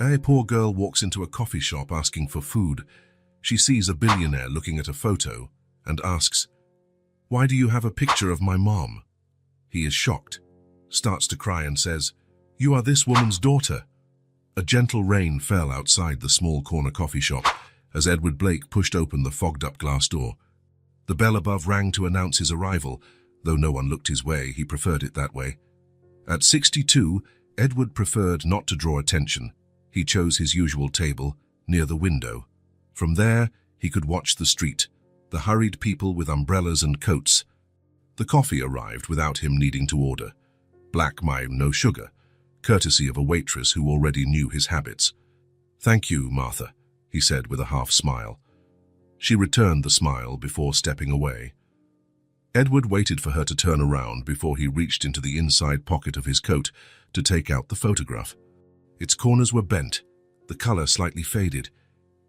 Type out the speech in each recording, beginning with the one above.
A poor girl walks into a coffee shop asking for food. She sees a billionaire looking at a photo and asks, "Why do you have a picture of my mom?" He is shocked, starts to cry and says, "You are this woman's daughter." A gentle rain fell outside the small corner coffee shop as Edward Blake pushed open the fogged-up glass door. The bell above rang to announce his arrival, though no one looked his way. He preferred it that way. At 62, Edward preferred not to draw attention. He chose his usual table, near the window. From there, he could watch the street, the hurried people with umbrellas and coats. The coffee arrived without him needing to order. Black, no sugar, courtesy of a waitress who already knew his habits. "Thank you, Martha," he said with a half-smile. She returned the smile before stepping away. Edward waited for her to turn around before he reached into the inside pocket of his coat to take out the photograph. Its corners were bent, the color slightly faded,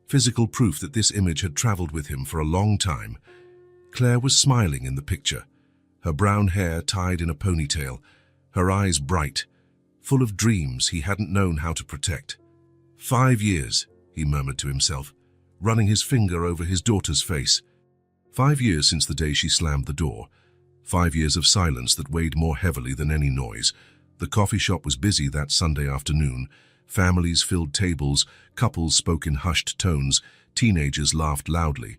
physical proof that this image had traveled with him for a long time. Claire was smiling in the picture, her brown hair tied in a ponytail, her eyes bright, full of dreams he hadn't known how to protect. 5 years, he murmured to himself, running his finger over his daughter's face. 5 years since the day she slammed the door. 5 years of silence that weighed more heavily than any noise. The coffee shop was busy that Sunday afternoon. Families filled tables, couples spoke in hushed tones, teenagers laughed loudly.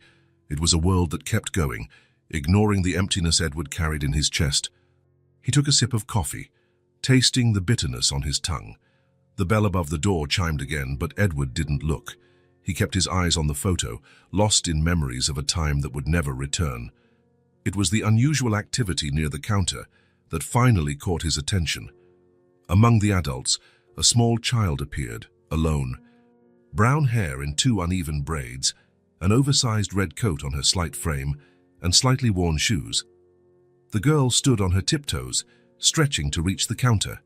It was a world that kept going, ignoring the emptiness Edward carried in his chest. He took a sip of coffee, tasting the bitterness on his tongue. The bell above the door chimed again, but Edward didn't look. He kept his eyes on the photo, lost in memories of a time that would never return. It was the unusual activity near the counter that finally caught his attention. Among the adults, a small child appeared, alone. Brown hair in 2 uneven braids, an oversized red coat on her slight frame, and slightly worn shoes. The girl stood on her tiptoes, stretching to reach the counter.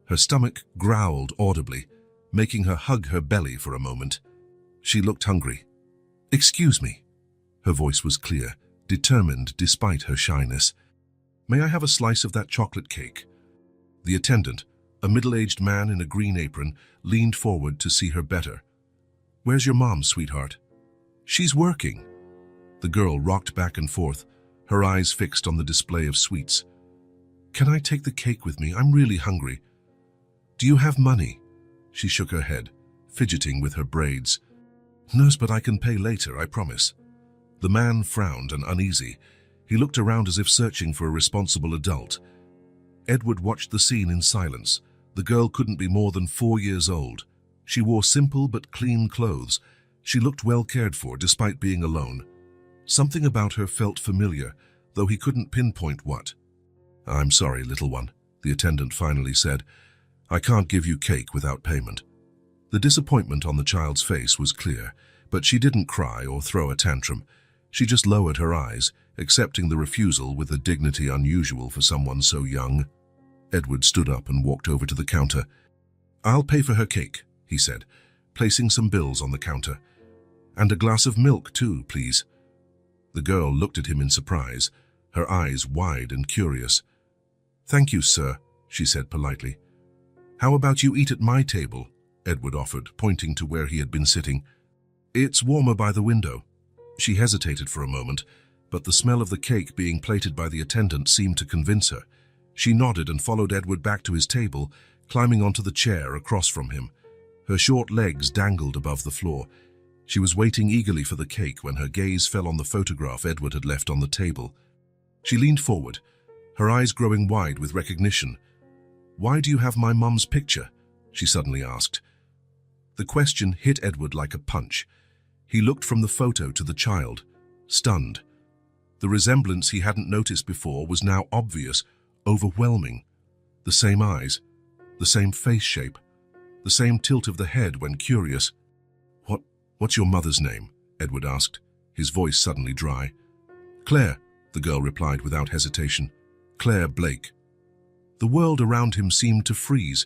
Her stomach growled audibly, making her hug her belly for a moment. She looked hungry. "Excuse me." Her voice was clear, determined despite her shyness. "May I have a slice of that chocolate cake?" The attendant, a middle-aged man in a green apron, leaned forward to see her better. "Where's your mom, sweetheart?" "She's working." The girl rocked back and forth, her eyes fixed on the display of sweets. "Can I take the cake with me? I'm really hungry." "Do you have money?" She shook her head, fidgeting with her braids. "No, but I can pay later, I promise." The man frowned and uneasy. He looked around as if searching for a responsible adult. Edward watched the scene in silence. The girl couldn't be more than 4 years old. She wore simple but clean clothes. She looked well cared for despite being alone. Something about her felt familiar, though he couldn't pinpoint what. "I'm sorry, little one," the attendant finally said. "I can't give you cake without payment." The disappointment on the child's face was clear, but she didn't cry or throw a tantrum. She just lowered her eyes, accepting the refusal with a dignity unusual for someone so young. Edward stood up and walked over to the counter. "I'll pay for her cake," he said, placing some bills on the counter. "And a glass of milk too, please." The girl looked at him in surprise, her eyes wide and curious. "Thank you, sir," she said politely. "How about you eat at my table?" Edward offered, pointing to where he had been sitting. "It's warmer by the window." She hesitated for a moment, but the smell of the cake being plated by the attendant seemed to convince her. She nodded and followed Edward back to his table, climbing onto the chair across from him. Her short legs dangled above the floor. She was waiting eagerly for the cake when her gaze fell on the photograph Edward had left on the table. She leaned forward, her eyes growing wide with recognition. "Why do you have my mum's picture?" she suddenly asked. The question hit Edward like a punch. He looked from the photo to the child, stunned. The resemblance he hadn't noticed before was now obvious, overwhelming. The same eyes, the same face shape, the same tilt of the head when curious. What's your mother's name?" Edward asked, his voice suddenly dry. "Claire," the girl replied without hesitation. "Claire Blake." The world around him seemed to freeze.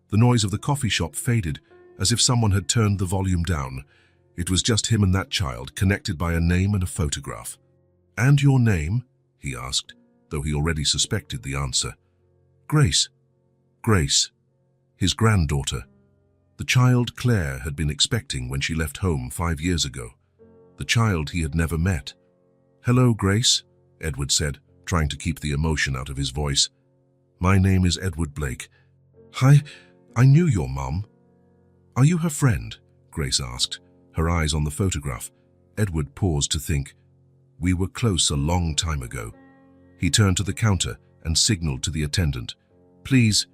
The noise of the coffee shop faded, as if someone had turned the volume down. It was just him and that child, connected by a name and a photograph. "And your name?" he asked, though he already suspected the answer. "Grace." Grace. His granddaughter. The child Claire had been expecting when she left home 5 years ago. The child he had never met. "Hello, Grace," Edward said, trying to keep the emotion out of his voice. "My name is Edward Blake. Hi, I knew your mom." "Are you her friend?" Grace asked, her eyes on the photograph. Edward paused to think. "We were close a long time ago." He turned to the counter and signaled to the attendant. "Please,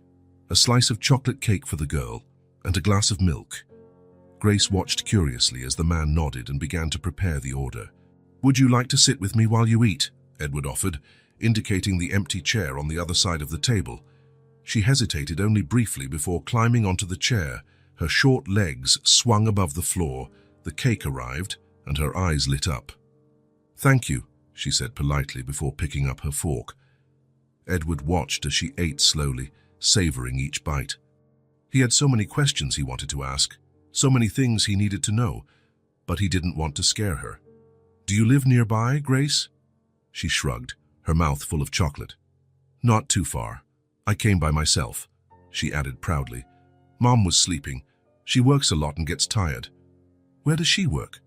a slice of chocolate cake for the girl, and a glass of milk." Grace watched curiously as the man nodded and began to prepare the order. "Would you like to sit with me while you eat?" Edward offered, indicating the empty chair on the other side of the table. She hesitated only briefly before climbing onto the chair. Her short legs swung above the floor, the cake arrived, and her eyes lit up. "Thank you," she said politely before picking up her fork. Edward watched as she ate slowly, savoring each bite. He had so many questions he wanted to ask, so many things he needed to know, but he didn't want to scare her. "Do you live nearby, Grace?" She shrugged, her mouth full of chocolate. "Not too far. I came by myself," she added proudly. "Mom was sleeping. She works a lot and gets tired." "Where does she work?"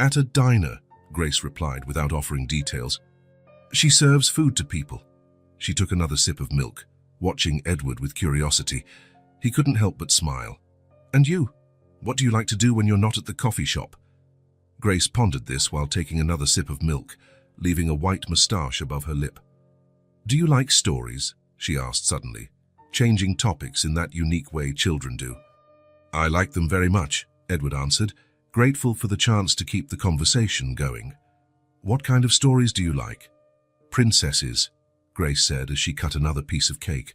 "At a diner," Grace replied without offering details. "She serves food to people." She took another sip of milk, watching Edward with curiosity. He couldn't help but smile. "And you? What do you like to do when you're not at the coffee shop?" Grace pondered this while taking another sip of milk, leaving a white moustache above her lip. "Do you like stories?" she asked suddenly, changing topics in that unique way children do. "I like them very much," Edward answered, grateful for the chance to keep the conversation going. "What kind of stories do you like?" "Princesses," Grace said as she cut another piece of cake,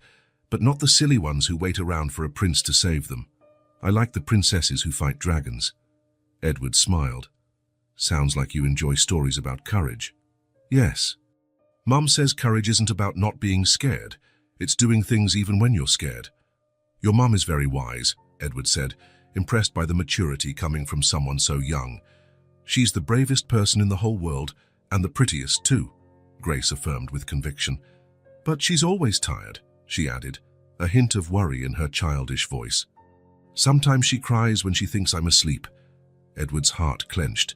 "but not the silly ones who wait around for a prince to save them. I like the princesses who fight dragons." Edward smiled. "Sounds like you enjoy stories about courage." "Yes. Mum says courage isn't about not being scared. It's doing things even when you're scared." "Your mum is very wise," Edward said, impressed by the maturity coming from someone so young. "She's the bravest person in the whole world, and the prettiest too," Grace affirmed with conviction. "But she's always tired," she added, a hint of worry in her childish voice. "Sometimes she cries when she thinks I'm asleep." Edward's heart clenched.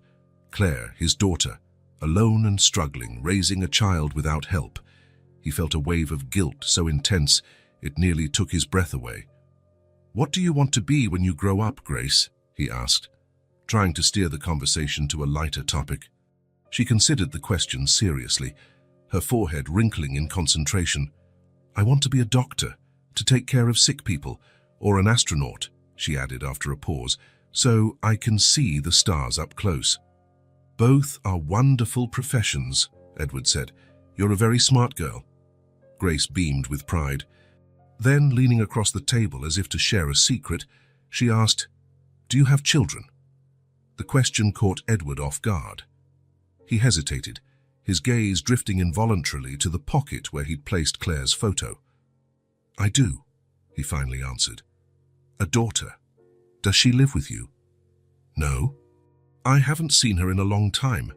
Claire, his daughter, alone and struggling, raising a child without help. He felt a wave of guilt so intense it nearly took his breath away. "What do you want to be when you grow up, Grace?" he asked, trying to steer the conversation to a lighter topic. She considered the question seriously, her forehead wrinkling in concentration. "I want to be a doctor, to take care of sick people, or an astronaut," she added after a pause, "so I can see the stars up close." "Both are wonderful professions," Edward said. "You're a very smart girl." Grace beamed with pride. Then, leaning across the table as if to share a secret, she asked, "Do you have children?" The question caught Edward off guard. He hesitated, his gaze drifting involuntarily to the pocket where he'd placed Claire's photo. "I do," he finally answered. "A daughter. Does she live with you?" "No. I haven't seen her in a long time."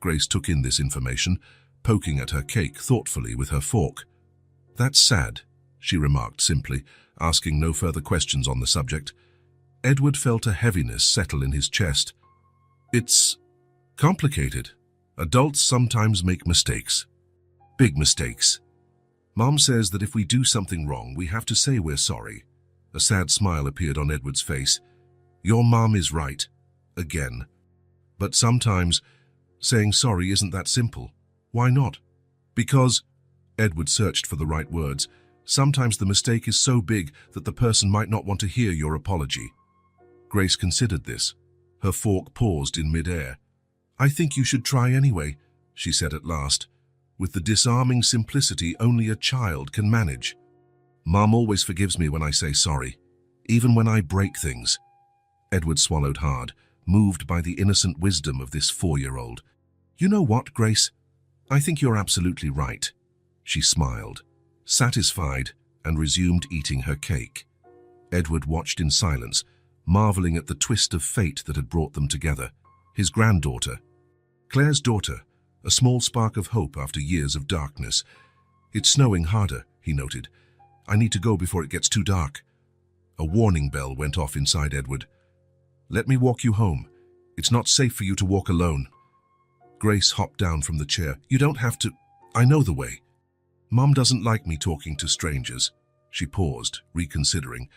Grace took in this information, poking at her cake thoughtfully with her fork. "That's sad," she remarked simply, asking no further questions on the subject. Edward felt a heaviness settle in his chest. "It's complicated. Adults sometimes make mistakes. Big mistakes. Mom says that if we do something wrong, we have to say we're sorry." A sad smile appeared on Edward's face. "Your mom is right. Again. But sometimes saying sorry isn't that simple." "Why not?" "Because," Edward searched for the right words, "sometimes the mistake is so big that the person might not want to hear your apology." Grace considered this. Her fork paused in mid-air. "I think you should try anyway," she said at last, with the disarming simplicity only a child can manage. "Mom always forgives me when I say sorry, even when I break things." Edward swallowed hard, moved by the innocent wisdom of this 4-year-old. "You know what, Grace? I think you're absolutely right." She smiled, satisfied, and resumed eating her cake. Edward watched in silence, marveling at the twist of fate that had brought them together. His granddaughter. Claire's daughter, a small spark of hope after years of darkness. "It's snowing harder," he noted. "I need to go before it gets too dark." A warning bell went off inside Edward. "Let me walk you home. It's not safe for you to walk alone." Grace hopped down from the chair. "You don't have to. I know the way. Mom doesn't like me talking to strangers." She paused, reconsidering.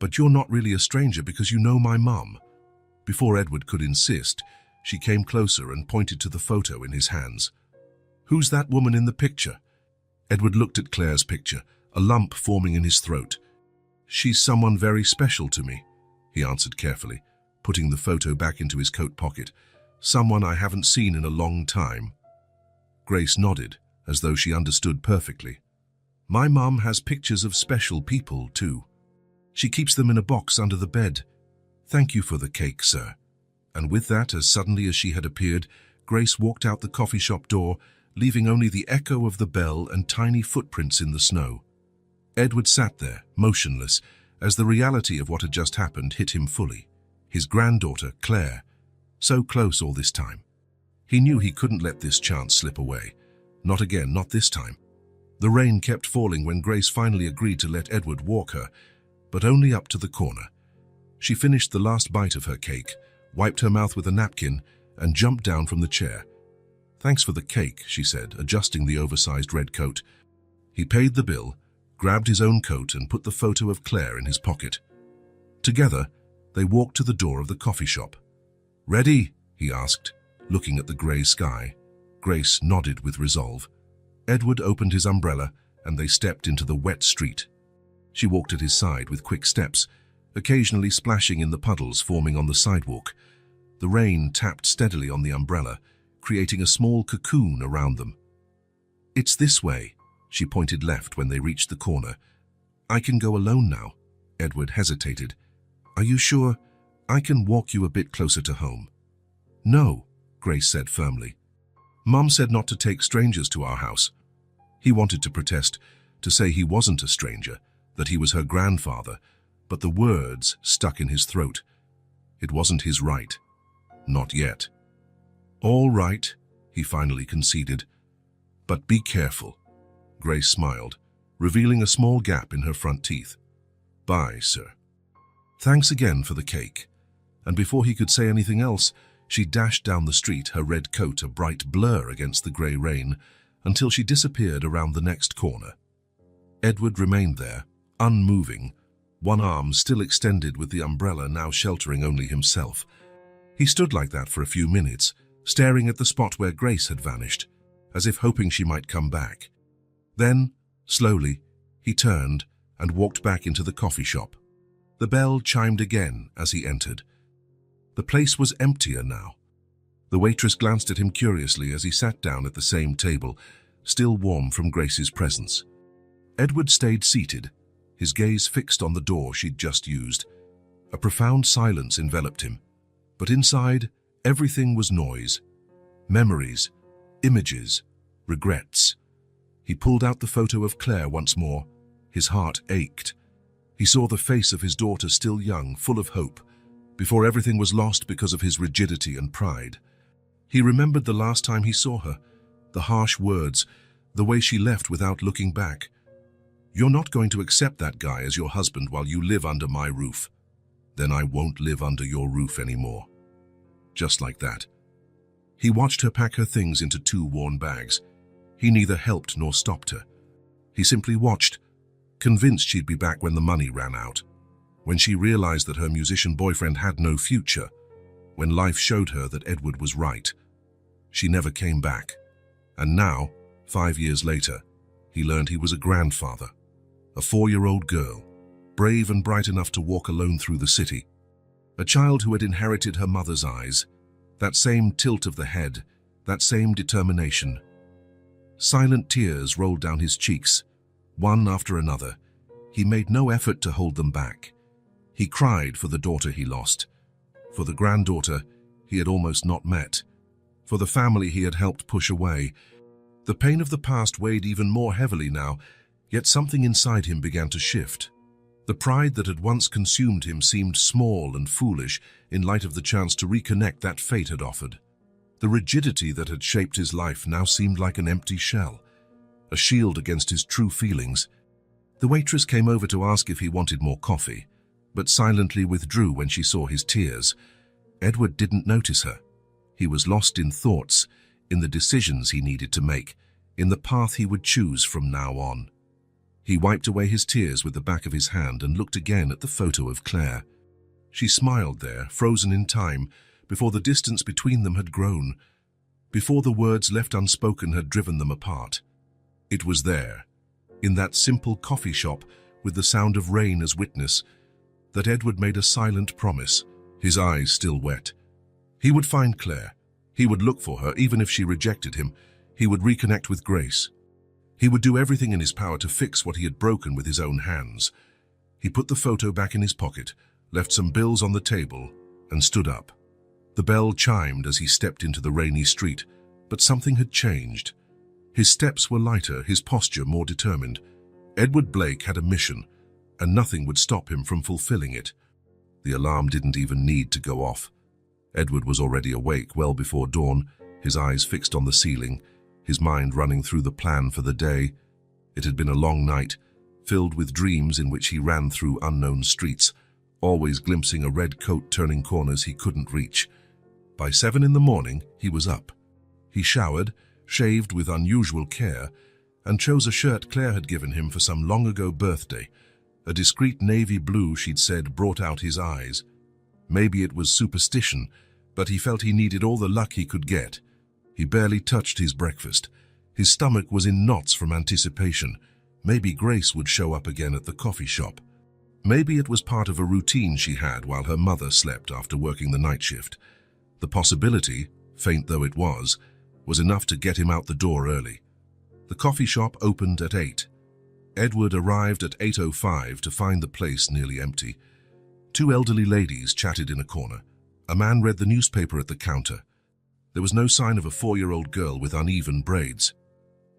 "But you're not really a stranger because you know my mom." Before Edward could insist, she came closer and pointed to the photo in his hands. "Who's that woman in the picture?" Edward looked at Claire's picture, a lump forming in his throat. "She's someone very special to me," he answered carefully, putting the photo back into his coat pocket. "Someone I haven't seen in a long time." Grace nodded, as though she understood perfectly. "My mom has pictures of special people, too. She keeps them in a box under the bed. Thank you for the cake, sir." And with that, as suddenly as she had appeared, Grace walked out the coffee shop door, leaving only the echo of the bell and tiny footprints in the snow. Edward sat there, motionless, as the reality of what had just happened hit him fully. His granddaughter, Claire, so close all this time. He knew he couldn't let this chance slip away. Not again, not this time. The rain kept falling when Grace finally agreed to let Edward walk her, but only up to the corner. She finished the last bite of her cake, wiped her mouth with a napkin, and jumped down from the chair. "Thanks for the cake," she said, adjusting the oversized red coat. He paid the bill, grabbed his own coat and put the photo of Claire in his pocket. Together, they walked to the door of the coffee shop. "Ready?" he asked, looking at the grey sky. Grace nodded with resolve. Edward opened his umbrella and they stepped into the wet street. She walked at his side with quick steps, occasionally splashing in the puddles forming on the sidewalk. The rain tapped steadily on the umbrella, creating a small cocoon around them. "It's this way." She pointed left when they reached the corner. "I can go alone now." Edward hesitated. "Are you sure? I can walk you a bit closer to home." "No," Grace said firmly. "Mom said not to take strangers to our house." He wanted to protest, to say he wasn't a stranger, that he was her grandfather, but the words stuck in his throat. It wasn't his right. Not yet. "All right," he finally conceded. "But be careful." Grace smiled, revealing a small gap in her front teeth. "Bye, sir." "Thanks again for the cake." And before he could say anything else, she dashed down the street, her red coat a bright blur against the grey rain, until she disappeared around the next corner. Edward remained there, unmoving, one arm still extended with the umbrella now sheltering only himself. He stood like that for a few minutes, staring at the spot where Grace had vanished, as if hoping she might come back. Then, slowly, he turned and walked back into the coffee shop. The bell chimed again as he entered. The place was emptier now. The waitress glanced at him curiously as he sat down at the same table, still warm from Grace's presence. Edward stayed seated, his gaze fixed on the door she'd just used. A profound silence enveloped him, but inside, everything was noise. Memories, images, regrets. He pulled out the photo of Claire once more. His heart ached. He saw the face of his daughter still young, full of hope, before everything was lost because of his rigidity and pride. He remembered the last time he saw her, the harsh words, the way she left without looking back. "You're not going to accept that guy as your husband while you live under my roof. Then I won't live under your roof anymore." Just like that. He watched her pack her things into 2 worn bags. He neither helped nor stopped her. He simply watched, convinced she'd be back when the money ran out, when she realized that her musician boyfriend had no future, when life showed her that Edward was right. She never came back. And now, 5 years later, he learned he was a grandfather, a 4-year-old girl, brave and bright enough to walk alone through the city, a child who had inherited her mother's eyes, that same tilt of the head, that same determination. Silent tears rolled down his cheeks, one after another. He made no effort to hold them back. He cried for the daughter he lost, for the granddaughter he had almost not met, for the family he had helped push away. The pain of the past weighed even more heavily now, yet something inside him began to shift. The pride that had once consumed him seemed small and foolish in light of the chance to reconnect that fate had offered. The rigidity that had shaped his life now seemed like an empty shell, a shield against his true feelings. The waitress came over to ask if he wanted more coffee, but silently withdrew when she saw his tears. Edward didn't notice her. He was lost in thoughts, in the decisions he needed to make, in the path he would choose from now on. He wiped away his tears with the back of his hand and looked again at the photo of Claire. She smiled there, frozen in time, before the distance between them had grown, before the words left unspoken had driven them apart. It was there, in that simple coffee shop with the sound of rain as witness, that Edward made a silent promise, his eyes still wet. He would find Claire. He would look for her, even if she rejected him. He would reconnect with Grace. He would do everything in his power to fix what he had broken with his own hands. He put the photo back in his pocket, left some bills on the table, and stood up. The bell chimed as he stepped into the rainy street, but something had changed. His steps were lighter, his posture more determined. Edward Blake had a mission, and nothing would stop him from fulfilling it. The alarm didn't even need to go off. Edward was already awake well before dawn, his eyes fixed on the ceiling, his mind running through the plan for the day. It had been a long night, filled with dreams in which he ran through unknown streets, always glimpsing a red coat turning corners he couldn't reach. By 7 in the morning, he was up. He showered, shaved with unusual care, and chose a shirt Claire had given him for some long-ago birthday. A discreet navy blue, she'd said, brought out his eyes. Maybe it was superstition, but he felt he needed all the luck he could get. He barely touched his breakfast. His stomach was in knots from anticipation. Maybe Grace would show up again at the coffee shop. Maybe it was part of a routine she had while her mother slept after working the night shift. The possibility, faint though it was enough to get him out the door early. The coffee shop opened at 8. Edward arrived at 8:05 to find the place nearly empty. 2 elderly ladies chatted in a corner. A man read the newspaper at the counter. There was no sign of a 4-year-old girl with uneven braids.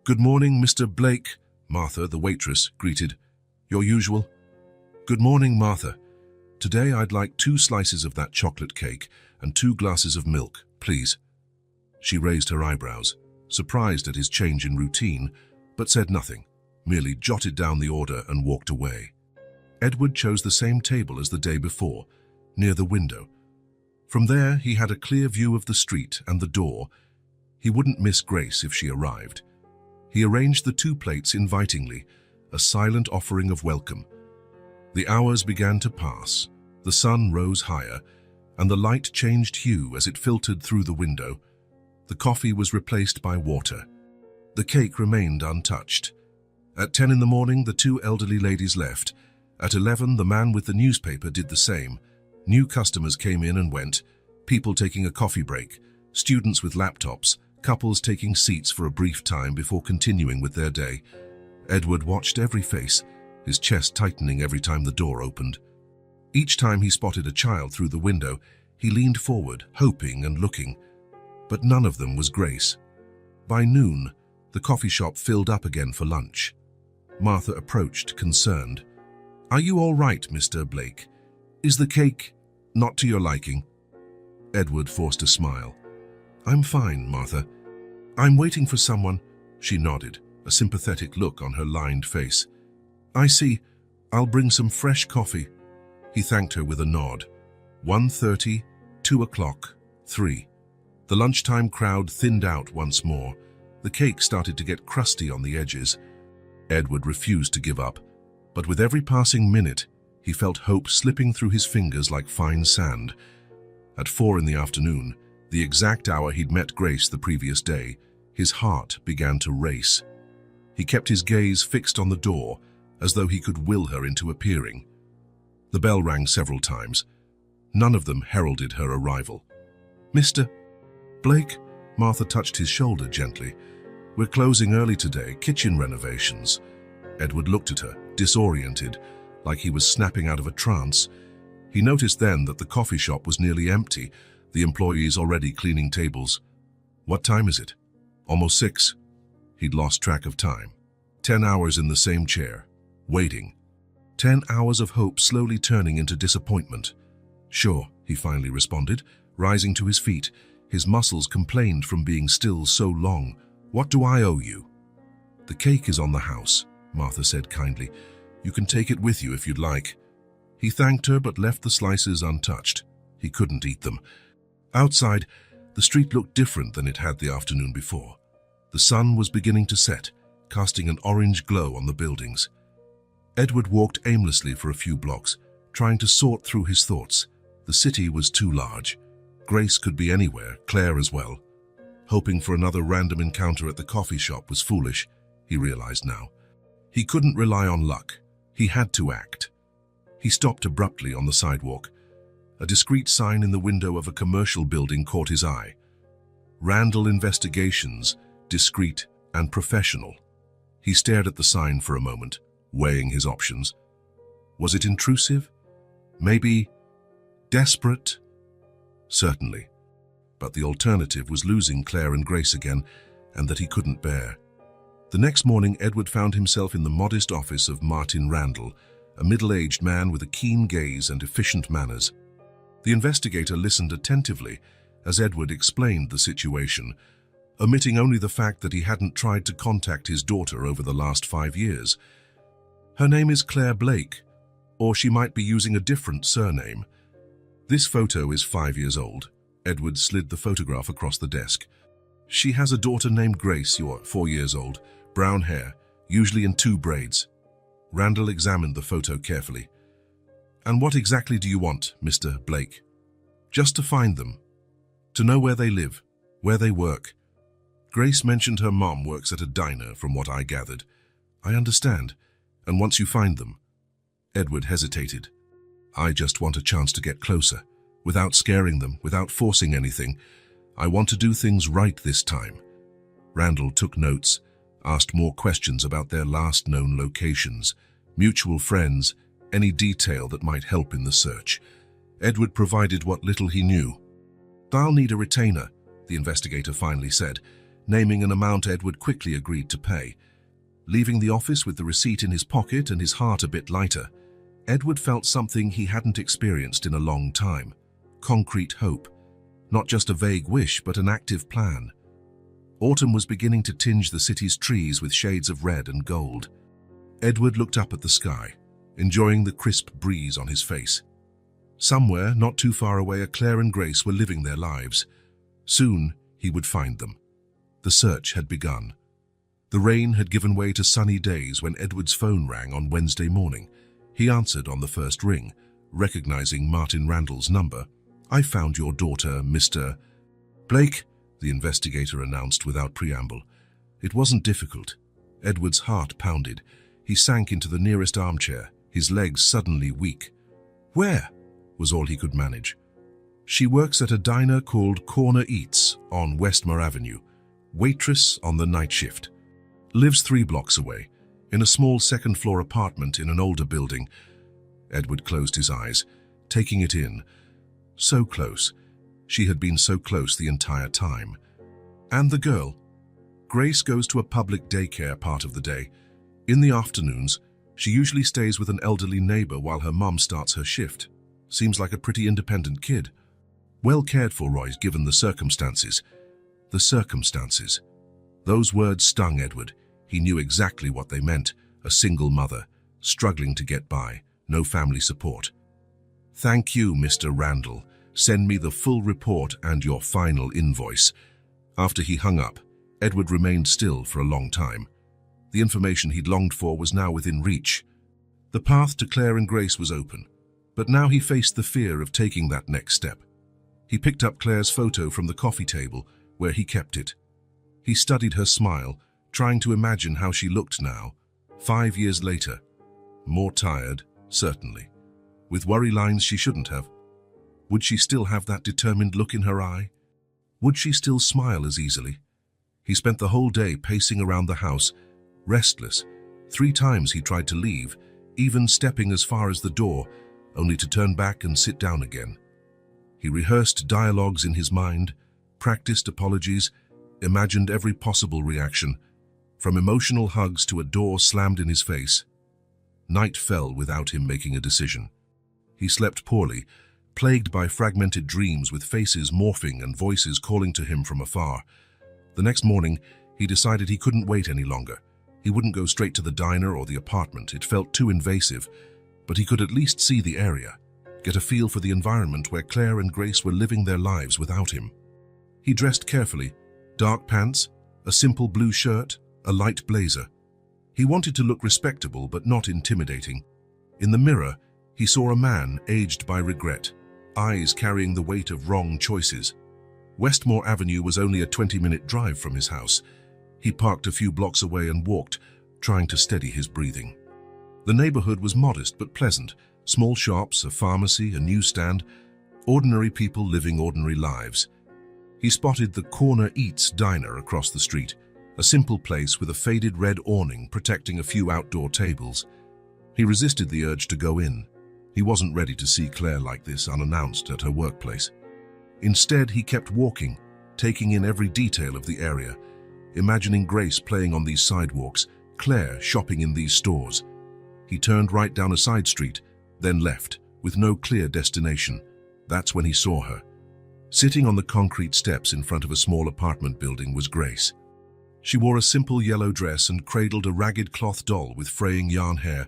"Good morning, Mr. Blake," Martha, the waitress, greeted. "Your usual?" "Good morning, Martha. Today I'd like 2 slices of that chocolate cake and 2 glasses of milk, please." She raised her eyebrows, surprised at his change in routine, but said nothing, merely jotted down the order and walked away. Edward chose the same table as the day before, near the window. From there, he had a clear view of the street and the door. He wouldn't miss Grace if she arrived. He arranged the 2 plates invitingly, a silent offering of welcome. The hours began to pass, the sun rose higher, and the light changed hue as it filtered through the window. The coffee was replaced by water. The cake remained untouched. At 10 in the morning, the 2 elderly ladies left. At 11, the man with the newspaper did the same. New customers came in and went, people taking a coffee break, students with laptops, couples taking seats for a brief time before continuing with their day. Edward watched every face, his chest tightening every time the door opened. Each time he spotted a child through the window, he leaned forward, hoping and looking. But none of them was Grace. By noon, the coffee shop filled up again for lunch. Martha approached, concerned. "Are you all right, Mr. Blake? Is the cake not to your liking?" Edward forced a smile. "I'm fine, Martha. I'm waiting for someone." She nodded, a sympathetic look on her lined face. "I see. I'll bring some fresh coffee." He thanked her with a nod. 1:30, 2 o'clock, 3. The lunchtime crowd thinned out once more. The cake started to get crusty on the edges. Edward refused to give up, but with every passing minute, he felt hope slipping through his fingers like fine sand. At 4 in the afternoon, the exact hour he'd met Grace the previous day, his heart began to race. He kept his gaze fixed on the door, as though he could will her into appearing. The bell rang several times. None of them heralded her arrival. "Mr. Blake?" Martha touched his shoulder gently. "We're closing early today, kitchen renovations." Edward looked at her, disoriented, like he was snapping out of a trance. He noticed then that the coffee shop was nearly empty, the employees already cleaning tables. "What time is it?" "Almost 6. He'd lost track of time. 10 hours in the same chair, waiting. 10 hours of hope slowly turning into disappointment. "Sure," he finally responded, rising to his feet. His muscles complained from being still so long. "What do I owe you?" "The cake is on the house," Martha said kindly. "You can take it with you if you'd like." He thanked her but left the slices untouched. He couldn't eat them. Outside, the street looked different than it had the afternoon before. The sun was beginning to set, casting an orange glow on the buildings. Edward walked aimlessly for a few blocks, trying to sort through his thoughts. The city was too large. Grace could be anywhere, Claire as well. Hoping for another random encounter at the coffee shop was foolish, he realized now. He couldn't rely on luck. He had to act. He stopped abruptly on the sidewalk. A discreet sign in the window of a commercial building caught his eye. Randall Investigations, discreet and professional. He stared at the sign for a moment, weighing his options. Was it intrusive? Maybe desperate? Certainly. But the alternative was losing Claire and Grace again, and that he couldn't bear. The next morning, Edward found himself in the modest office of Martin Randall, a middle-aged man with a keen gaze and efficient manners. The investigator listened attentively as Edward explained the situation, omitting only the fact that he hadn't tried to contact his daughter over the last 5 years. Her name is Claire Blake, or she might be using a different surname. This photo is 5 years old. Edward slid the photograph across the desk. She has a daughter named Grace, you're 4 years old, brown hair, usually in 2 braids. Randall examined the photo carefully. And what exactly do you want, Mr. Blake? Just to find them. To know where they live, where they work. Grace mentioned her mom works at a diner, from what I gathered. I understand. And once you find them. Edward hesitated. I just want a chance to get closer, without scaring them, without forcing anything. I want to do things right this time. Randall took notes, asked more questions about their last known locations, mutual friends, any detail that might help in the search. Edward provided what little he knew. I'll need a retainer, the investigator finally said, naming an amount Edward quickly agreed to pay. Leaving the office with the receipt in his pocket and his heart a bit lighter, Edward felt something he hadn't experienced in a long time. Concrete hope. Not just a vague wish, but an active plan. Autumn was beginning to tinge the city's trees with shades of red and gold. Edward looked up at the sky, enjoying the crisp breeze on his face. Somewhere, not too far away, Claire and Grace were living their lives. Soon, he would find them. The search had begun. The rain had given way to sunny days when Edward's phone rang on Wednesday morning. He answered on the first ring, recognizing Martin Randall's number. I found your daughter, Mr. Blake, the investigator announced without preamble. It wasn't difficult. Edward's heart pounded. He sank into the nearest armchair, his legs suddenly weak. Where? Was all he could manage. She works at a diner called Corner Eats on Westmore Avenue. Waitress on the night shift. Lives 3 blocks away, in a small second-floor apartment in an older building. Edward closed his eyes, taking it in. So close. She had been so close the entire time. And the girl? Grace goes to a public daycare part of the day. In the afternoons, she usually stays with an elderly neighbor while her mom starts her shift. Seems like a pretty independent kid. Well cared for, Roy, given the circumstances. The circumstances. Those words stung Edward. He knew exactly what they meant. A single mother, struggling to get by, no family support. Thank you, Mr. Randall. Send me the full report and your final invoice. After he hung up, Edward remained still for a long time. The information he'd longed for was now within reach. The path to Claire and Grace was open, but now he faced the fear of taking that next step. He picked up Claire's photo from the coffee table, where he kept it. He studied her smile, trying to imagine how she looked now, 5 years later. More tired, certainly. With worry lines she shouldn't have. Would she still have that determined look in her eye? Would she still smile as easily? He spent the whole day pacing around the house, restless. 3 times he tried to leave, even stepping as far as the door, only to turn back and sit down again. He rehearsed dialogues in his mind, practiced apologies, imagined every possible reaction, from emotional hugs to a door slammed in his face. Night fell without him making a decision. He slept poorly, plagued by fragmented dreams with faces morphing and voices calling to him from afar. The next morning, he decided he couldn't wait any longer. He wouldn't go straight to the diner or the apartment. It felt too invasive. but he could at least see the area, get a feel for the environment where Claire and Grace were living their lives without him. He dressed carefully, dark pants, a simple blue shirt, a light blazer. He wanted to look respectable but not intimidating. In the mirror, he saw a man aged by regret, eyes carrying the weight of wrong choices. Westmore Avenue was only a 20-minute drive from his house. He parked a few blocks away and walked, trying to steady his breathing. The neighborhood was modest but pleasant. Small shops, a pharmacy, a newsstand, ordinary people living ordinary lives. He spotted the Corner Eats diner across the street, a simple place with a faded red awning protecting a few outdoor tables. He resisted the urge to go in. He wasn't ready to see Claire like this unannounced at her workplace. Instead, he kept walking, taking in every detail of the area, imagining Grace playing on these sidewalks, Claire shopping in these stores. He turned right down a side street, then left, with no clear destination. That's when he saw her. Sitting on the concrete steps in front of a small apartment building was Grace. She wore a simple yellow dress and cradled a ragged cloth doll with fraying yarn hair.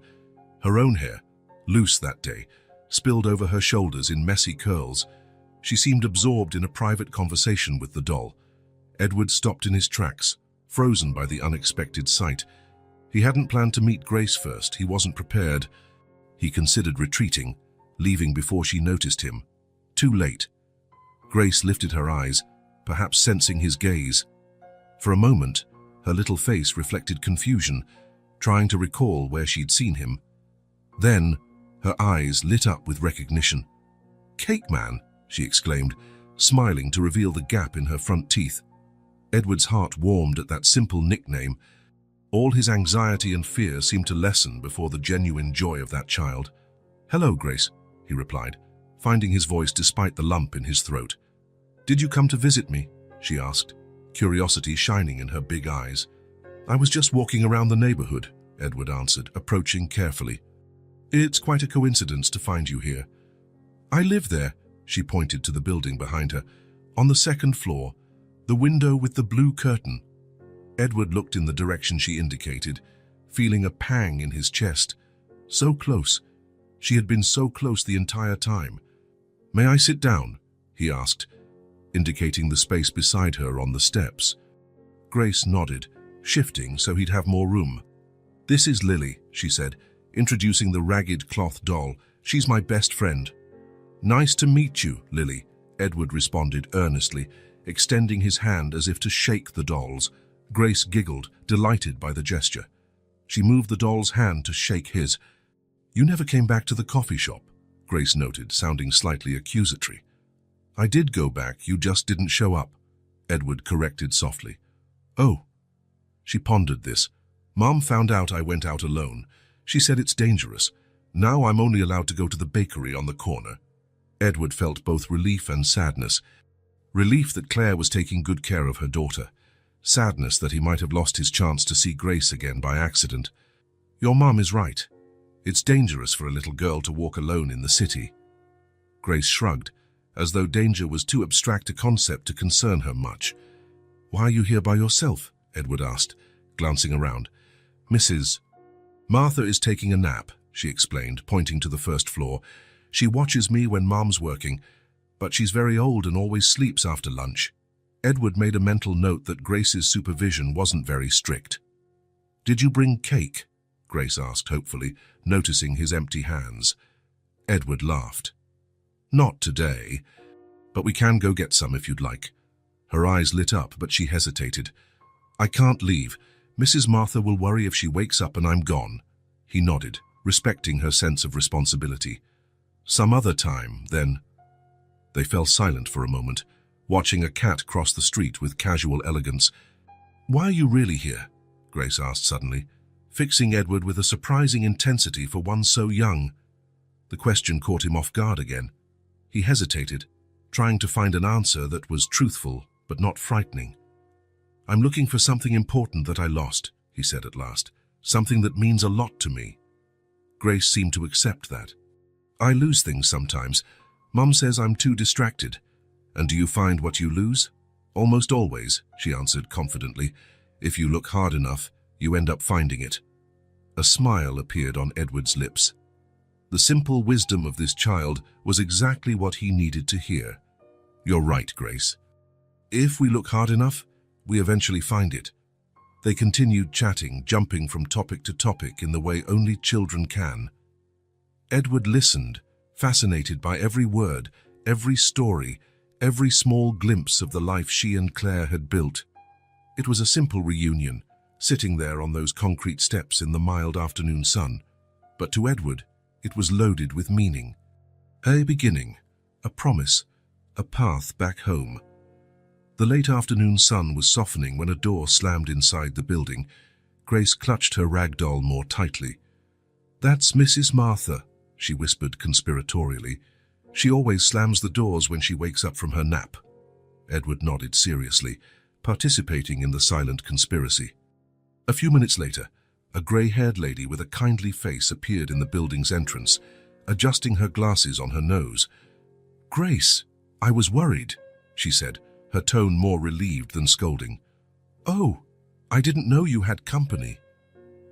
Her own hair, loose that day, spilled over her shoulders in messy curls. She seemed absorbed in a private conversation with the doll. Edward stopped in his tracks, frozen by the unexpected sight. He hadn't planned to meet Grace first. He wasn't prepared. He considered retreating, leaving before she noticed him. Too late. Grace lifted her eyes, perhaps sensing his gaze. For a moment, her little face reflected confusion, trying to recall where she'd seen him. Then, her eyes lit up with recognition. "Cake Man!" she exclaimed, smiling to reveal the gap in her front teeth. Edward's heart warmed at that simple nickname. All his anxiety and fear seemed to lessen before the genuine joy of that child. "Hello, Grace," he replied, finding his voice despite the lump in his throat. "Did you come to visit me?" she asked, curiosity shining in her big eyes. "I was just walking around the neighborhood," Edward answered, approaching carefully. "It's quite a coincidence to find you here." "I live there," she pointed to the building behind her. "On the second floor, the window with the blue curtain." Edward looked in the direction she indicated, feeling a pang in his chest. So close. She had been so close the entire time. "May I sit down?" he asked, indicating the space beside her on the steps. Grace nodded, shifting so he'd have more room. "This is Lily," she said, introducing the ragged cloth doll. "She's my best friend." "Nice to meet you, Lily," Edward responded earnestly, extending his hand as if to shake the doll's. Grace giggled, delighted by the gesture. She moved the doll's hand to shake his. "You never came back to the coffee shop," Grace noted, sounding slightly accusatory. "I did go back, you just didn't show up," Edward corrected softly. "Oh." She pondered this. "Mom found out I went out alone. She said it's dangerous. Now I'm only allowed to go to the bakery on the corner." Edward felt both relief and sadness. Relief that Claire was taking good care of her daughter. Sadness that he might have lost his chance to see Grace again by accident. "Your mom is right. It's dangerous for a little girl to walk alone in the city." Grace shrugged, as though danger was too abstract a concept to concern her much. "Why are you here by yourself?" Edward asked, glancing around. "Mrs. Martha is taking a nap," she explained, pointing to the first floor. "She watches me when Mom's working, but she's very old and always sleeps after lunch." Edward made a mental note that Grace's supervision wasn't very strict. "Did you bring cake?" Grace asked hopefully, noticing his empty hands. Edward laughed. "Not today, but we can go get some if you'd like." Her eyes lit up, but she hesitated. "I can't leave. Mrs. Martha will worry if she wakes up and I'm gone." He nodded, respecting her sense of responsibility. "Some other time, then." They fell silent for a moment, watching a cat cross the street with casual elegance. "Why are you really here?" Grace asked suddenly, fixing Edward with a surprising intensity for one so young. The question caught him off guard again. He hesitated, trying to find an answer that was truthful but not frightening. "I'm looking for something important that I lost," he said at last. "Something that means a lot to me." Grace seemed to accept that. "I lose things sometimes. Mum says I'm too distracted." "And do you find what you lose?" "Almost always," she answered confidently. "If you look hard enough, you end up finding it." A smile appeared on Edward's lips. The simple wisdom of this child was exactly what he needed to hear. "You're right, Grace. If we look hard enough, we eventually find it." They continued chatting, jumping from topic to topic in the way only children can. Edward listened, fascinated by every word, every story, every small glimpse of the life she and Claire had built. It was a simple reunion, sitting there on those concrete steps in the mild afternoon sun. But to Edward, it was loaded with meaning. A beginning, a promise, a path back home. The late afternoon sun was softening when a door slammed inside the building. Grace clutched her rag doll more tightly. "That's Mrs. Martha," she whispered conspiratorially. "She always slams the doors when she wakes up from her nap." Edward nodded seriously, participating in the silent conspiracy. A few minutes later, a grey-haired lady with a kindly face appeared in the building's entrance, adjusting her glasses on her nose. "Grace, I was worried," she said, her tone more relieved than scolding. "Oh, I didn't know you had company."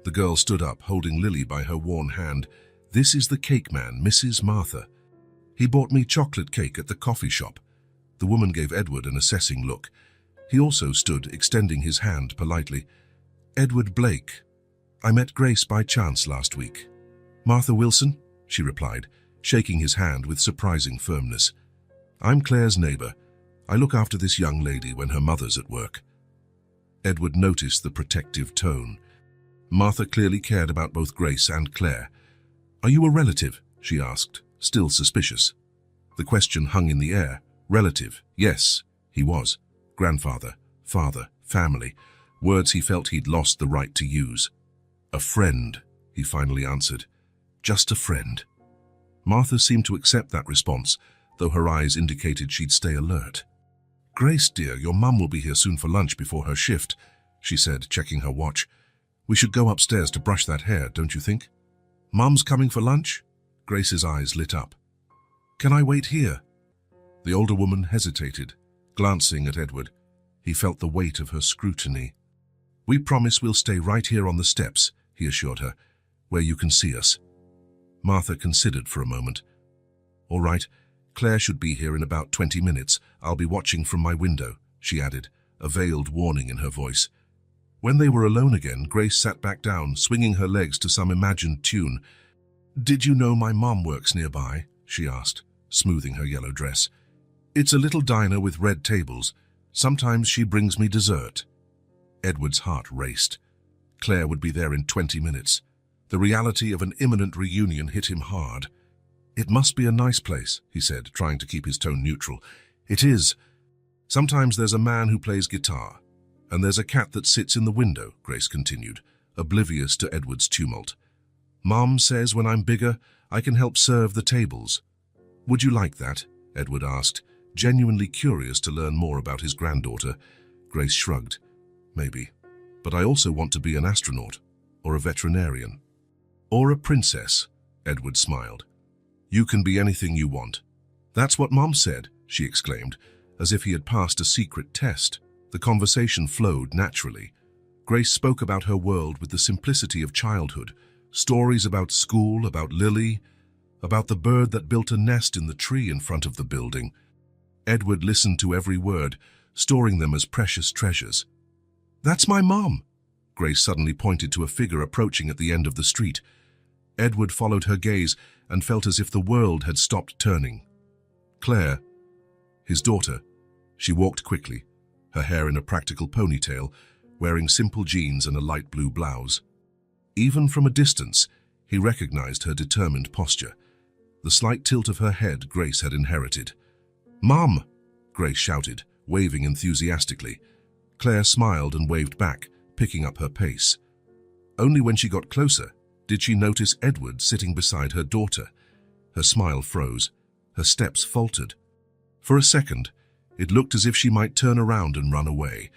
The girl stood up, holding Lily by her worn hand. "This is the cake man, Mrs. Martha. He bought me chocolate cake at the coffee shop." The woman gave Edward an assessing look. He also stood, extending his hand politely. "Edward Blake. I met Grace by chance last week." "Martha Wilson?" she replied, shaking his hand with surprising firmness. "I'm Claire's neighbor. I look after this young lady when her mother's at work." Edward noticed the protective tone. Martha clearly cared about both Grace and Claire. "Are you a relative?" she asked, still suspicious. The question hung in the air. Relative, yes, he was. Grandfather, father, family, words he felt he'd lost the right to use. "A friend," he finally answered. "Just a friend." Martha seemed to accept that response, though her eyes indicated she'd stay alert. "Grace, dear, your mum will be here soon for lunch before her shift," she said, checking her watch. "We should go upstairs to brush that hair, don't you think?" "Mum's coming for lunch?" Grace's eyes lit up. "Can I wait here?" The older woman hesitated, glancing at Edward. He felt the weight of her scrutiny. "We promise we'll stay right here on the steps," he assured her, "where you can see us." Martha considered for a moment. "All right, Claire should be here in about 20 minutes. I'll be watching from my window," she added, a veiled warning in her voice. When they were alone again, Grace sat back down, swinging her legs to some imagined tune. "Did you know my mom works nearby?" she asked, smoothing her yellow dress. "It's a little diner with red tables. Sometimes she brings me dessert." Edward's heart raced. Claire would be there in 20 minutes. The reality of an imminent reunion hit him hard. "It must be a nice place," he said, trying to keep his tone neutral. "It is. Sometimes there's a man who plays guitar, and there's a cat that sits in the window," Grace continued, oblivious to Edward's tumult. "Mom says when I'm bigger, I can help serve the tables." "Would you like that?" Edward asked, genuinely curious to learn more about his granddaughter. Grace shrugged. "Maybe. But I also want to be an astronaut, or a veterinarian." "Or a princess," Edward smiled. "You can be anything you want." "That's what Mom said," she exclaimed, as if he had passed a secret test. The conversation flowed naturally. Grace spoke about her world with the simplicity of childhood, stories about school, about Lily, about the bird that built a nest in the tree in front of the building. Edward listened to every word, storing them as precious treasures. "That's my mom!" Grace suddenly pointed to a figure approaching at the end of the street. Edward followed her gaze and felt as if the world had stopped turning. Claire, his daughter. She walked quickly, her hair in a practical ponytail, wearing simple jeans and a light blue blouse. Even from a distance, he recognized her determined posture, the slight tilt of her head Grace had inherited. "Mom!" Grace shouted, waving enthusiastically. Claire smiled and waved back, picking up her pace. Only when she got closer did she notice Edward sitting beside her daughter. Her smile froze, her steps faltered. For a second, it looked as if she might turn around and run away.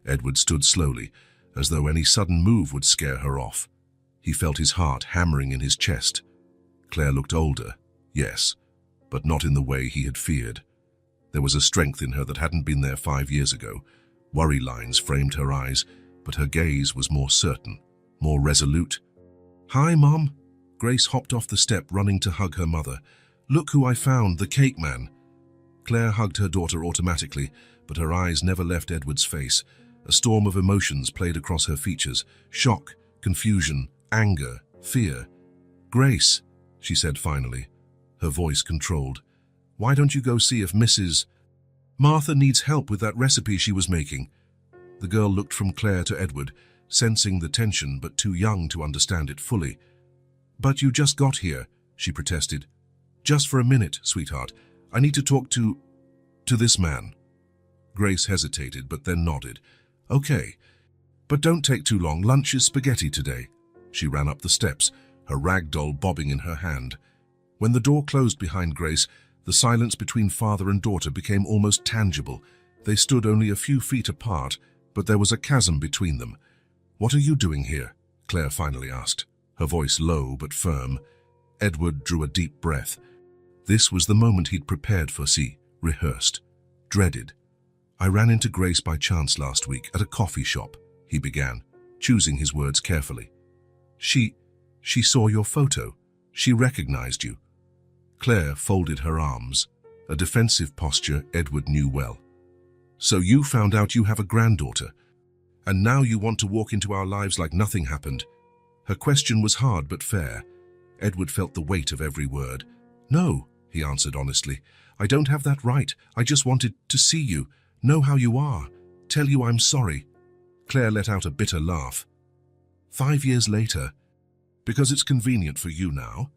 Edward stood slowly, as though any sudden move would scare her off. He felt his heart hammering in his chest. Claire looked older, yes, but not in the way he had feared. There was a strength in her that hadn't been there 5 years ago. Worry lines framed her eyes, but her gaze was more certain, more resolute. "Hi, Mom," Grace hopped off the step, running to hug her mother. "Look who I found, the cake man." Claire hugged her daughter automatically, but her eyes never left Edward's face. A storm of emotions played across her features: shock, confusion, anger, fear. "Grace," she said finally, her voice controlled, "why don't you go see if Mrs. Martha needs help with that recipe she was making?" The girl looked from Claire to Edward, sensing the tension but too young to understand it fully. "But you just got here," she protested. "Just for a minute, sweetheart. I need to talk to this man." Grace hesitated, but then nodded. "Okay, but don't take too long. Lunch is spaghetti today." She ran up the steps, her rag doll bobbing in her hand. When the door closed behind Grace, the silence between father and daughter became almost tangible. They stood only a few feet apart, but there was a chasm between them. "What are you doing here?" Claire finally asked, her voice low but firm. Edward drew a deep breath. This was the moment he'd prepared for, rehearsed, dreaded. "I ran into Grace by chance last week at a coffee shop," he began, choosing his words carefully. She saw your photo. She recognized you." Claire folded her arms, a defensive posture Edward knew well. "So you found out you have a granddaughter, and now you want to walk into our lives like nothing happened?" Her question was hard but fair. Edward felt the weight of every word. "No," he answered honestly. "I don't have that right. I just wanted to see you, know how you are, tell you I'm sorry." Claire let out a bitter laugh. 5 years later, because it's convenient for you now.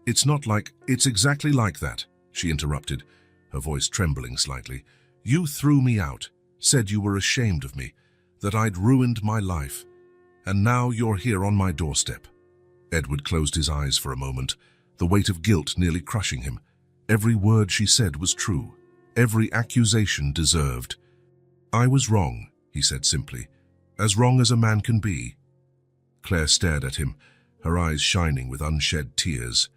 It's not like, it's exactly like that," she interrupted, her voice trembling slightly. "You threw me out, said you were ashamed of me, that I'd ruined my life, and now you're here on my doorstep." Edward closed his eyes for a moment, the weight of guilt nearly crushing him. Every word she said was true, every accusation deserved. "I was wrong," he said simply, "as wrong as a man can be." Claire stared at him, her eyes shining with unshed tears.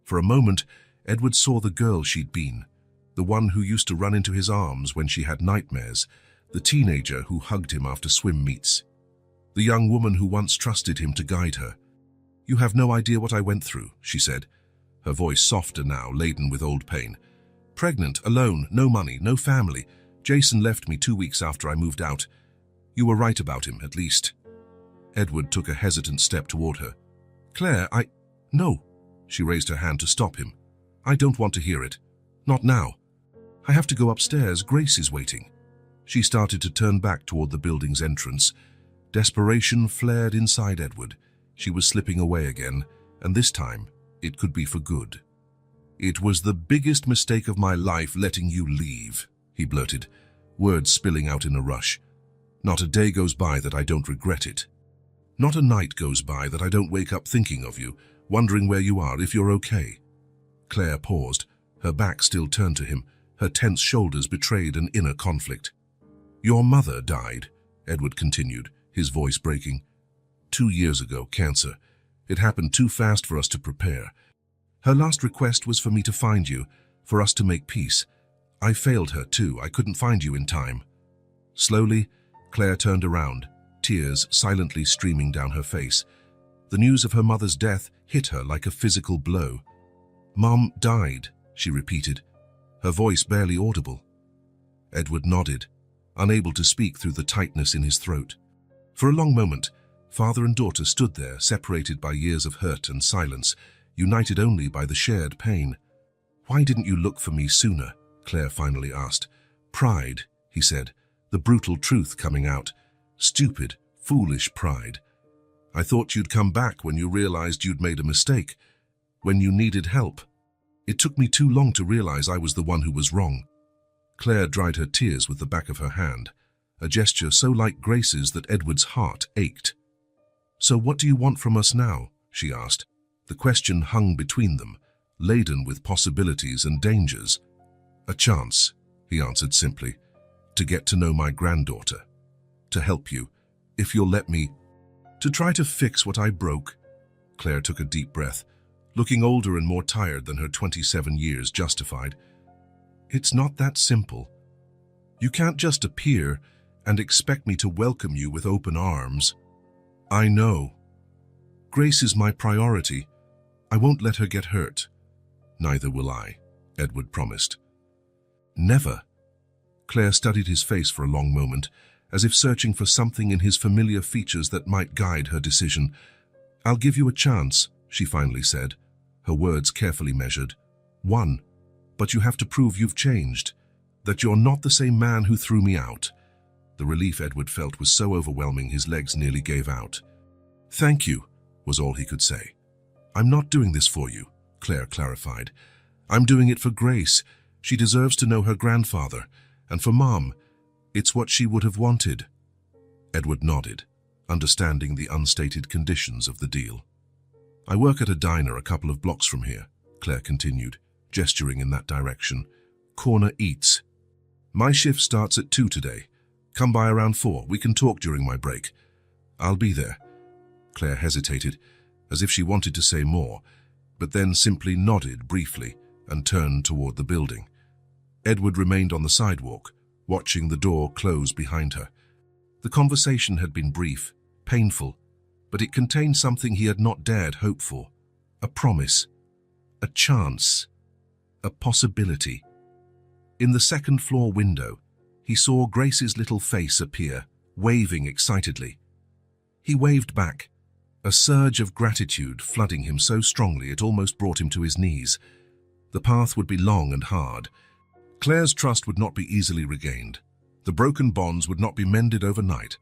For a moment, Edward saw the girl she'd been, the one who used to run into his arms when she had nightmares, the teenager who hugged him after swim meets, the young woman who once trusted him to guide her. "You have no idea what I went through," she said, her voice softer now, laden with old pain. "Pregnant, alone, no money, no family. Jason left me 2 weeks after I moved out. You were right about him, at least." Edward took a hesitant step toward her. "Claire, No." She raised her hand to stop him. "I don't want to hear it. Not now. I have to go upstairs. Grace is waiting." She started to turn back toward the building's entrance. Desperation flared inside Edward. She was slipping away again, and this time it could be for good. "It was the biggest mistake of my life letting you leave," he blurted, words spilling out in a rush. "Not a day goes by that I don't regret it. Not a night goes by that I don't wake up thinking of you, wondering where you are, if you're okay." Claire paused, her back still turned to him. Her tense shoulders betrayed an inner conflict. "Your mother died," Edward continued, his voice breaking. 2 years ago, cancer. It happened too fast for us to prepare. Her last request was for me to find you, for us to make peace. I failed her too. I couldn't find you in time." Slowly, Claire turned around, tears silently streaming down her face. The news of her mother's death hit her like a physical blow. "Mom died," she repeated, her voice barely audible. Edward nodded, unable to speak through the tightness in his throat. For a long moment, father and daughter stood there, separated by years of hurt and silence, united only by the shared pain. "Why didn't you look for me sooner?" Claire finally asked. "Pride," he said, the brutal truth coming out. "Stupid, foolish pride. I thought you'd come back when you realized you'd made a mistake, when you needed help. It took me too long to realize I was the one who was wrong." Claire dried her tears with the back of her hand, a gesture so like Grace's that Edward's heart ached. "So what do you want from us now?" she asked. The question hung between them, laden with possibilities and dangers. "A chance," he answered simply, "to get to know my granddaughter, to help you, if you'll let me, to try to fix what I broke." Claire took a deep breath, looking older and more tired than her 27 years justified. "It's not that simple. You can't just appear and expect me to welcome you with open arms. I know. Grace is my priority, I won't let her get hurt. Neither will I, Edward promised. Never. Claire studied his face for a long moment, as if searching for something in his familiar features that might guide her decision. I'll give you a chance, she finally said, her words carefully measured. One. But you have to prove you've changed, that you're not the same man who threw me out. The relief Edward felt was so overwhelming his legs nearly gave out. Thank you, was all he could say. I'm not doing this for you, Claire clarified. I'm doing it for Grace. She deserves to know her grandfather. And for Mom, it's what she would have wanted. Edward nodded, understanding the unstated conditions of the deal. I work at a diner a couple of blocks from here, Claire continued, gesturing in that direction. Corner Eats. My shift starts at 2 today. Come by around 4. We can talk during my break. I'll be there. Claire hesitated, as if she wanted to say more, but then simply nodded briefly and turned toward the building. Edward remained on the sidewalk, watching the door close behind her. The conversation had been brief, painful, but it contained something he had not dared hope for. A promise, a chance, a possibility. In the second-floor window, he saw Grace's little face appear, waving excitedly. He waved back, a surge of gratitude flooding him so strongly it almost brought him to his knees. The path would be long and hard. Claire's trust would not be easily regained. The broken bonds would not be mended overnight.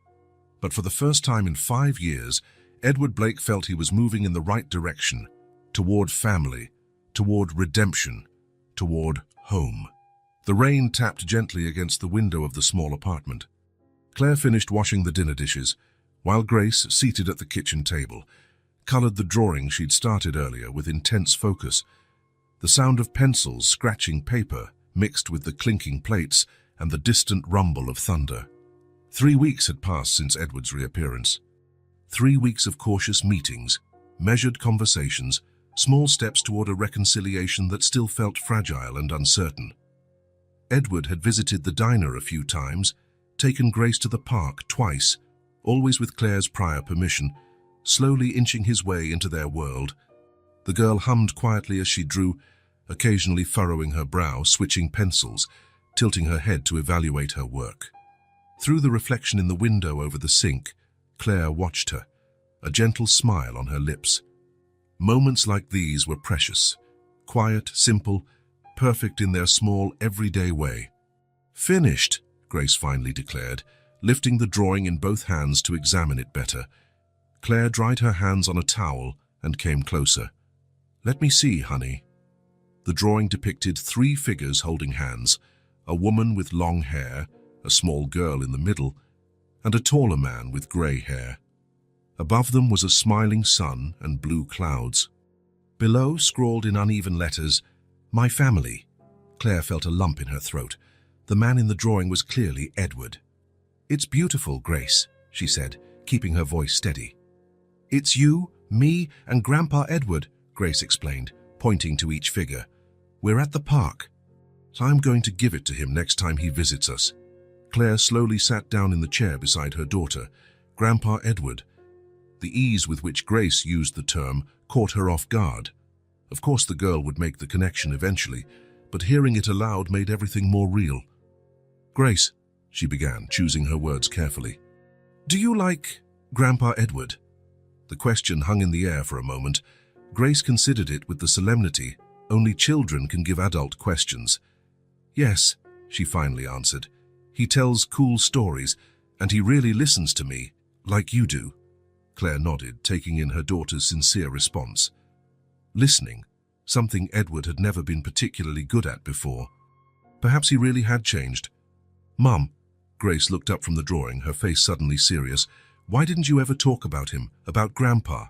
But for the first time in 5 years, Edward Blake felt he was moving in the right direction, toward family, toward redemption, toward home. The rain tapped gently against the window of the small apartment. Claire finished washing the dinner dishes, while Grace, seated at the kitchen table, colored the drawing she'd started earlier with intense focus. The sound of pencils scratching paper mixed with the clinking plates and the distant rumble of thunder. 3 weeks had passed since Edward's reappearance. 3 weeks of cautious meetings, measured conversations, small steps toward a reconciliation that still felt fragile and uncertain. Edward had visited the diner a few times, taken Grace to the park twice, always with Claire's prior permission, slowly inching his way into their world. The girl hummed quietly as she drew, occasionally furrowing her brow, switching pencils, tilting her head to evaluate her work. Through the reflection in the window over the sink, Claire watched her, a gentle smile on her lips. Moments like these were precious, quiet, simple, perfect in their small, everyday way. Finished, Grace finally declared, lifting the drawing in both hands to examine it better. Claire dried her hands on a towel and came closer. Let me see, honey. The drawing depicted 3 figures holding hands, a woman with long hair, a small girl in the middle, and a taller man with grey hair. Above them was a smiling sun and blue clouds. Below, scrawled in uneven letters, My family. Claire felt a lump in her throat. The man in the drawing was clearly Edward. It's beautiful, Grace, she said, keeping her voice steady. It's you, me, and Grandpa Edward, Grace explained, pointing to each figure. We're at the park. I'm going to give it to him next time he visits us. Claire slowly sat down in the chair beside her daughter, Grandpa Edward. The ease with which Grace used the term caught her off guard. Of course the girl would make the connection eventually, but hearing it aloud made everything more real. Grace, she began, choosing her words carefully. Do you like Grandpa Edward? The question hung in the air for a moment. Grace considered it with the solemnity only children can give adult questions. Yes, she finally answered. He tells cool stories, and he really listens to me, like you do. Claire nodded, taking in her daughter's sincere response. Listening, something Edward had never been particularly good at before. Perhaps he really had changed. Mum, Grace looked up from the drawing, her face suddenly serious. Why didn't you ever talk about him, about Grandpa?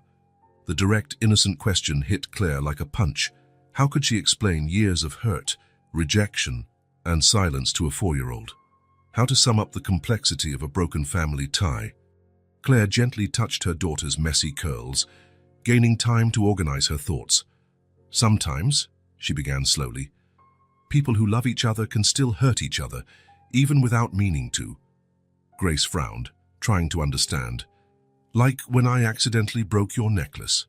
The direct, innocent question hit Claire like a punch. How could she explain years of hurt, rejection, and silence to a 4-year-old? How to sum up the complexity of a broken family tie? Claire gently touched her daughter's messy curls, gaining time to organize her thoughts. Sometimes, she began slowly, people who love each other can still hurt each other, even without meaning to. Grace frowned, trying to understand. Like when I accidentally broke your necklace.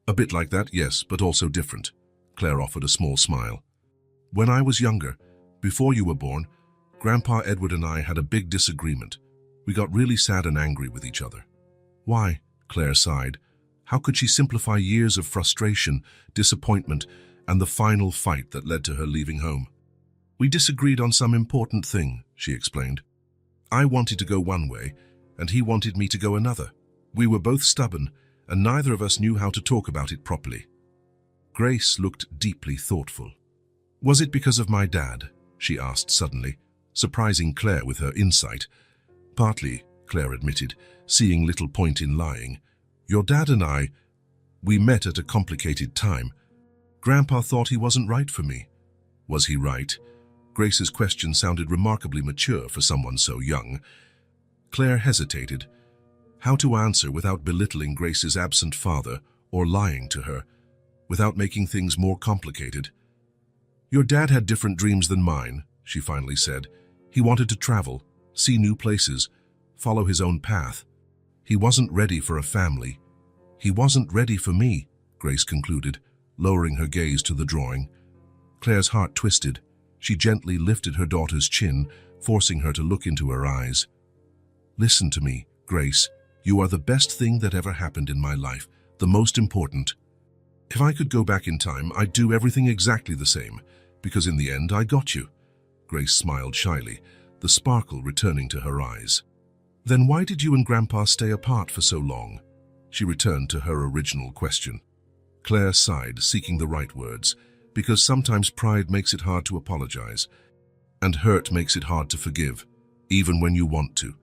A bit like that, yes, but also different. Claire offered a small smile. When I was younger, before you were born, Grandpa Edward and I had a big disagreement. We got really sad and angry with each other. Why? Claire sighed. How could she simplify years of frustration, disappointment, and the final fight that led to her leaving home? We disagreed on some important thing, she explained. I wanted to go one way, and he wanted me to go another. We were both stubborn, and neither of us knew how to talk about it properly. Grace looked deeply thoughtful. Was it because of my dad? She asked suddenly, surprising Claire with her insight. Partly, Claire admitted, seeing little point in lying. Your dad and we met at a complicated time. Grandpa thought he wasn't right for me. Was he right? Grace's question sounded remarkably mature for someone so young. Claire hesitated. How to answer without belittling Grace's absent father or lying to her, without making things more complicated. Your dad had different dreams than mine, she finally said. He wanted to travel, see new places, follow his own path. He wasn't ready for a family. He wasn't ready for me, Grace concluded, lowering her gaze to the drawing. Claire's heart twisted. She gently lifted her daughter's chin, forcing her to look into her eyes. Listen to me, Grace. You are the best thing that ever happened in my life, the most important. If I could go back in time, I'd do everything exactly the same, because in the end I got you. Grace smiled shyly, the sparkle returning to her eyes. Then why did you and Grandpa stay apart for so long? She returned to her original question. Claire sighed, seeking the right words, because sometimes pride makes it hard to apologize, and hurt makes it hard to forgive, even when you want to.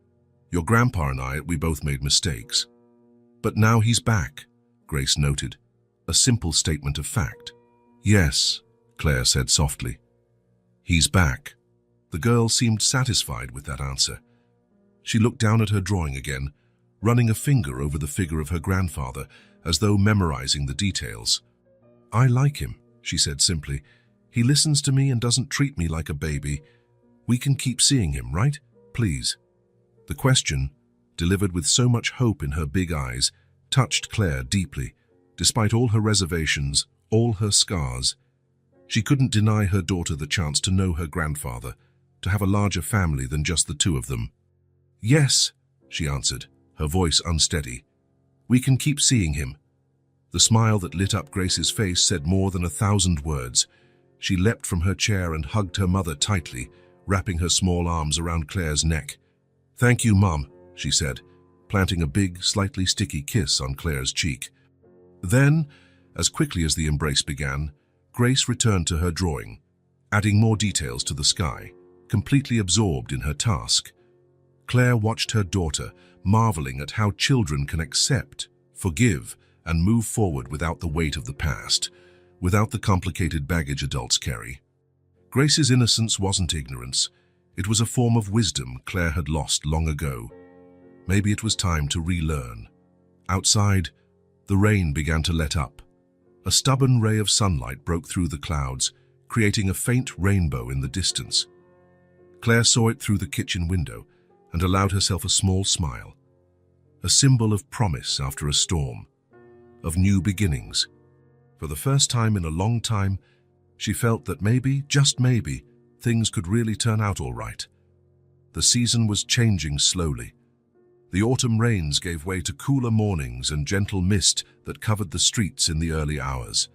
Your grandpa and we both made mistakes. But now he's back, Grace noted, a simple statement of fact. Yes, Claire said softly. He's back. The girl seemed satisfied with that answer. She looked down at her drawing again, running a finger over the figure of her grandfather, as though memorizing the details. I like him, she said simply. He listens to me and doesn't treat me like a baby. We can keep seeing him, right? Please. The question, delivered with so much hope in her big eyes, touched Claire deeply. Despite all her reservations, all her scars, she couldn't deny her daughter the chance to know her grandfather, to have a larger family than just the two of them. Yes, she answered, her voice unsteady. We can keep seeing him. The smile that lit up Grace's face said more than 1,000 words. She leapt from her chair and hugged her mother tightly, wrapping her small arms around Claire's neck. Thank you, Mom, she said, planting a big, slightly sticky kiss on Claire's cheek. Then, as quickly as the embrace began, Grace returned to her drawing, adding more details to the sky, completely absorbed in her task. Claire watched her daughter, marveling at how children can accept, forgive, and move forward without the weight of the past, without the complicated baggage adults carry. Grace's innocence wasn't ignorance. It was a form of wisdom Claire had lost long ago. Maybe it was time to relearn. Outside, the rain began to let up. A stubborn ray of sunlight broke through the clouds, creating a faint rainbow in the distance. Claire saw it through the kitchen window and allowed herself a small smile, a symbol of promise after a storm, of new beginnings. For the first time in a long time, she felt that maybe, just maybe, things could really turn out all right. The season was changing slowly. The autumn rains gave way to cooler mornings and gentle mist that covered the streets in the early hours.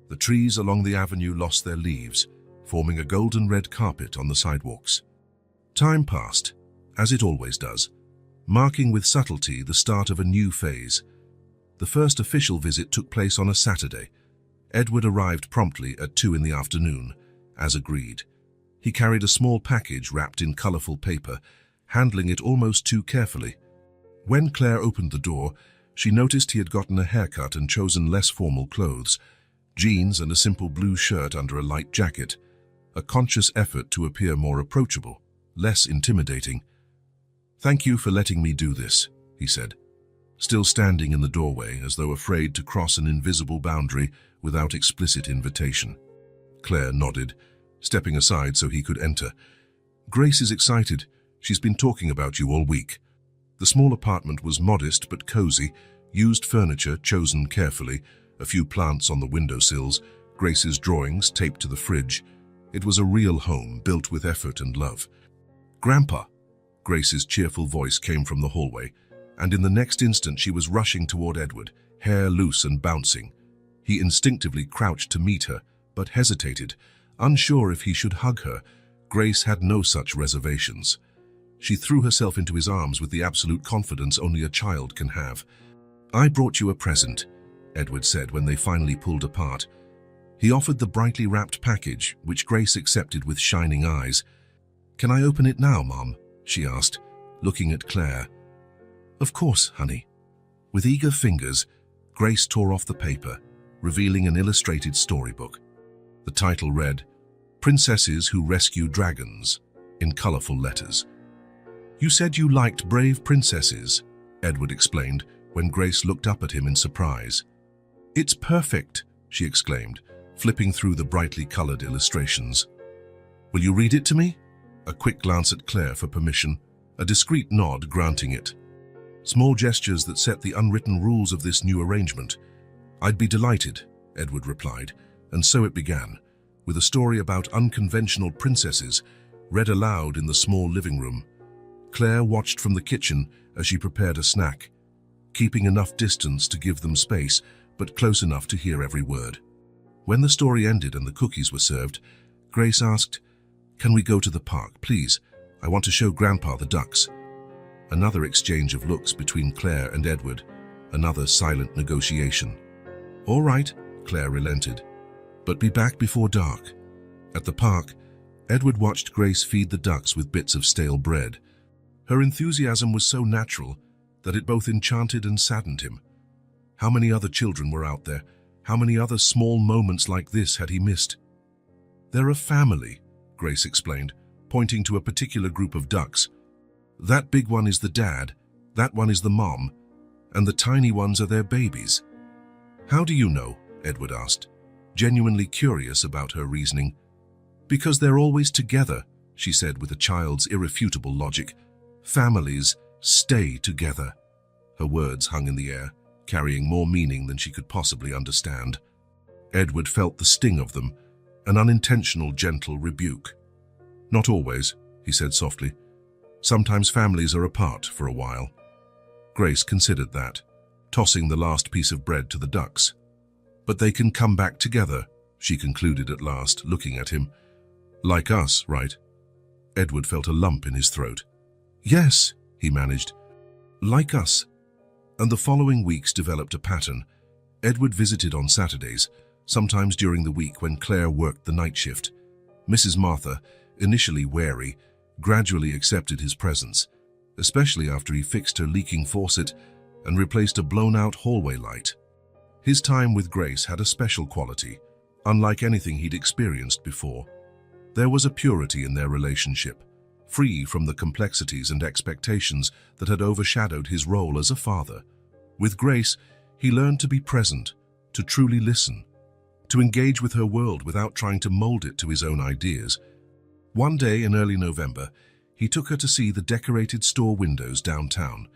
The trees along the avenue lost their leaves, forming a golden-red carpet on the sidewalks. Time passed, as it always does, marking with subtlety the start of a new phase. The first official visit took place on a Saturday. Edward arrived promptly at 2 in the afternoon, as agreed. He carried a small package wrapped in colorful paper, handling it almost too carefully. When Claire opened the door, she noticed he had gotten a haircut and chosen less formal clothes, jeans and a simple blue shirt under a light jacket, a conscious effort to appear more approachable, less intimidating. Thank you for letting me do this, he said, still standing in the doorway as though afraid to cross an invisible boundary without explicit invitation. Claire nodded, stepping aside so he could enter. Grace is excited. She's been talking about you all week. The small apartment was modest but cozy, used furniture chosen carefully, a few plants on the windowsills, Grace's drawings taped to the fridge. It was a real home, built with effort and love. "Grandpa!" Grace's cheerful voice came from the hallway, and in the next instant she was rushing toward Edward, hair loose and bouncing. He instinctively crouched to meet her, but hesitated, unsure if he should hug her. Grace had no such reservations. She threw herself into his arms with the absolute confidence only a child can have. "I brought you a present," Edward said when they finally pulled apart. He offered the brightly wrapped package, which Grace accepted with shining eyes. "Can I open it now, Mom?" she asked, looking at Claire. "Of course, honey." With eager fingers, Grace tore off the paper, revealing an illustrated storybook. The title read, "Princesses Who Rescue Dragons," in colorful letters. "You said you liked brave princesses," Edward explained when Grace looked up at him in surprise. "It's perfect," she exclaimed, flipping through the brightly colored illustrations. "Will you read it to me?" A quick glance at Claire for permission, a discreet nod granting it. Small gestures that set the unwritten rules of this new arrangement. "I'd be delighted," Edward replied, and so it began, with a story about unconventional princesses, read aloud in the small living room. Claire watched from the kitchen as she prepared a snack, keeping enough distance to give them space, but close enough to hear every word. When the story ended and the cookies were served, Grace asked, "Can we go to the park, please? I want to show Grandpa the ducks." Another exchange of looks between Claire and Edward, another silent negotiation. "All right," Claire relented, "but be back before dark." At the park, Edward watched Grace feed the ducks with bits of stale bread. Her enthusiasm was so natural that it both enchanted and saddened him. How many other children were out there? How many other small moments like this had he missed? "They're a family," Grace explained, pointing to a particular group of ducks. "That big one is the dad, that one is the mom, and the tiny ones are their babies." "How do you know?" Edward asked, genuinely curious about her reasoning. "Because they're always together," she said with a child's irrefutable logic. "Families stay together." Her words hung in the air, carrying more meaning than she could possibly understand. Edward felt the sting of them, an unintentional, gentle rebuke. "Not always," he said softly. "Sometimes families are apart for a while." Grace considered that, tossing the last piece of bread to the ducks. "But they can come back together," she concluded at last, looking at him. "Like us, right?" Edward felt a lump in his throat. "Yes," he managed. "Like us." And the following weeks developed a pattern. Edward visited on Saturdays, sometimes during the week when Claire worked the night shift. Mrs. Martha, initially wary, gradually accepted his presence, especially after he fixed her leaking faucet and replaced a blown-out hallway light. His time with Grace had a special quality, unlike anything he'd experienced before. There was a purity in their relationship, free from the complexities and expectations that had overshadowed his role as a father. With Grace, he learned to be present, to truly listen, to engage with her world without trying to mold it to his own ideas. One day in early November, he took her to see the decorated store windows downtown.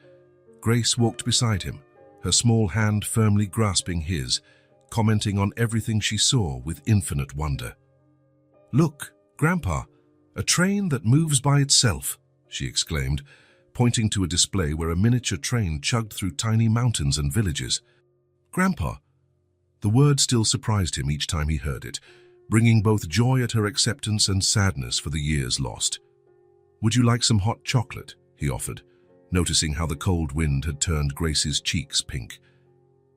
Grace walked beside him, her small hand firmly grasping his, commenting on everything she saw with infinite wonder. "Look, Grandpa, a train that moves by itself," she exclaimed, pointing to a display where a miniature train chugged through tiny mountains and villages. "Grandpa." The word still surprised him each time he heard it, bringing both joy at her acceptance and sadness for the years lost. "Would you like some hot chocolate?" he offered, noticing how the cold wind had turned Grace's cheeks pink.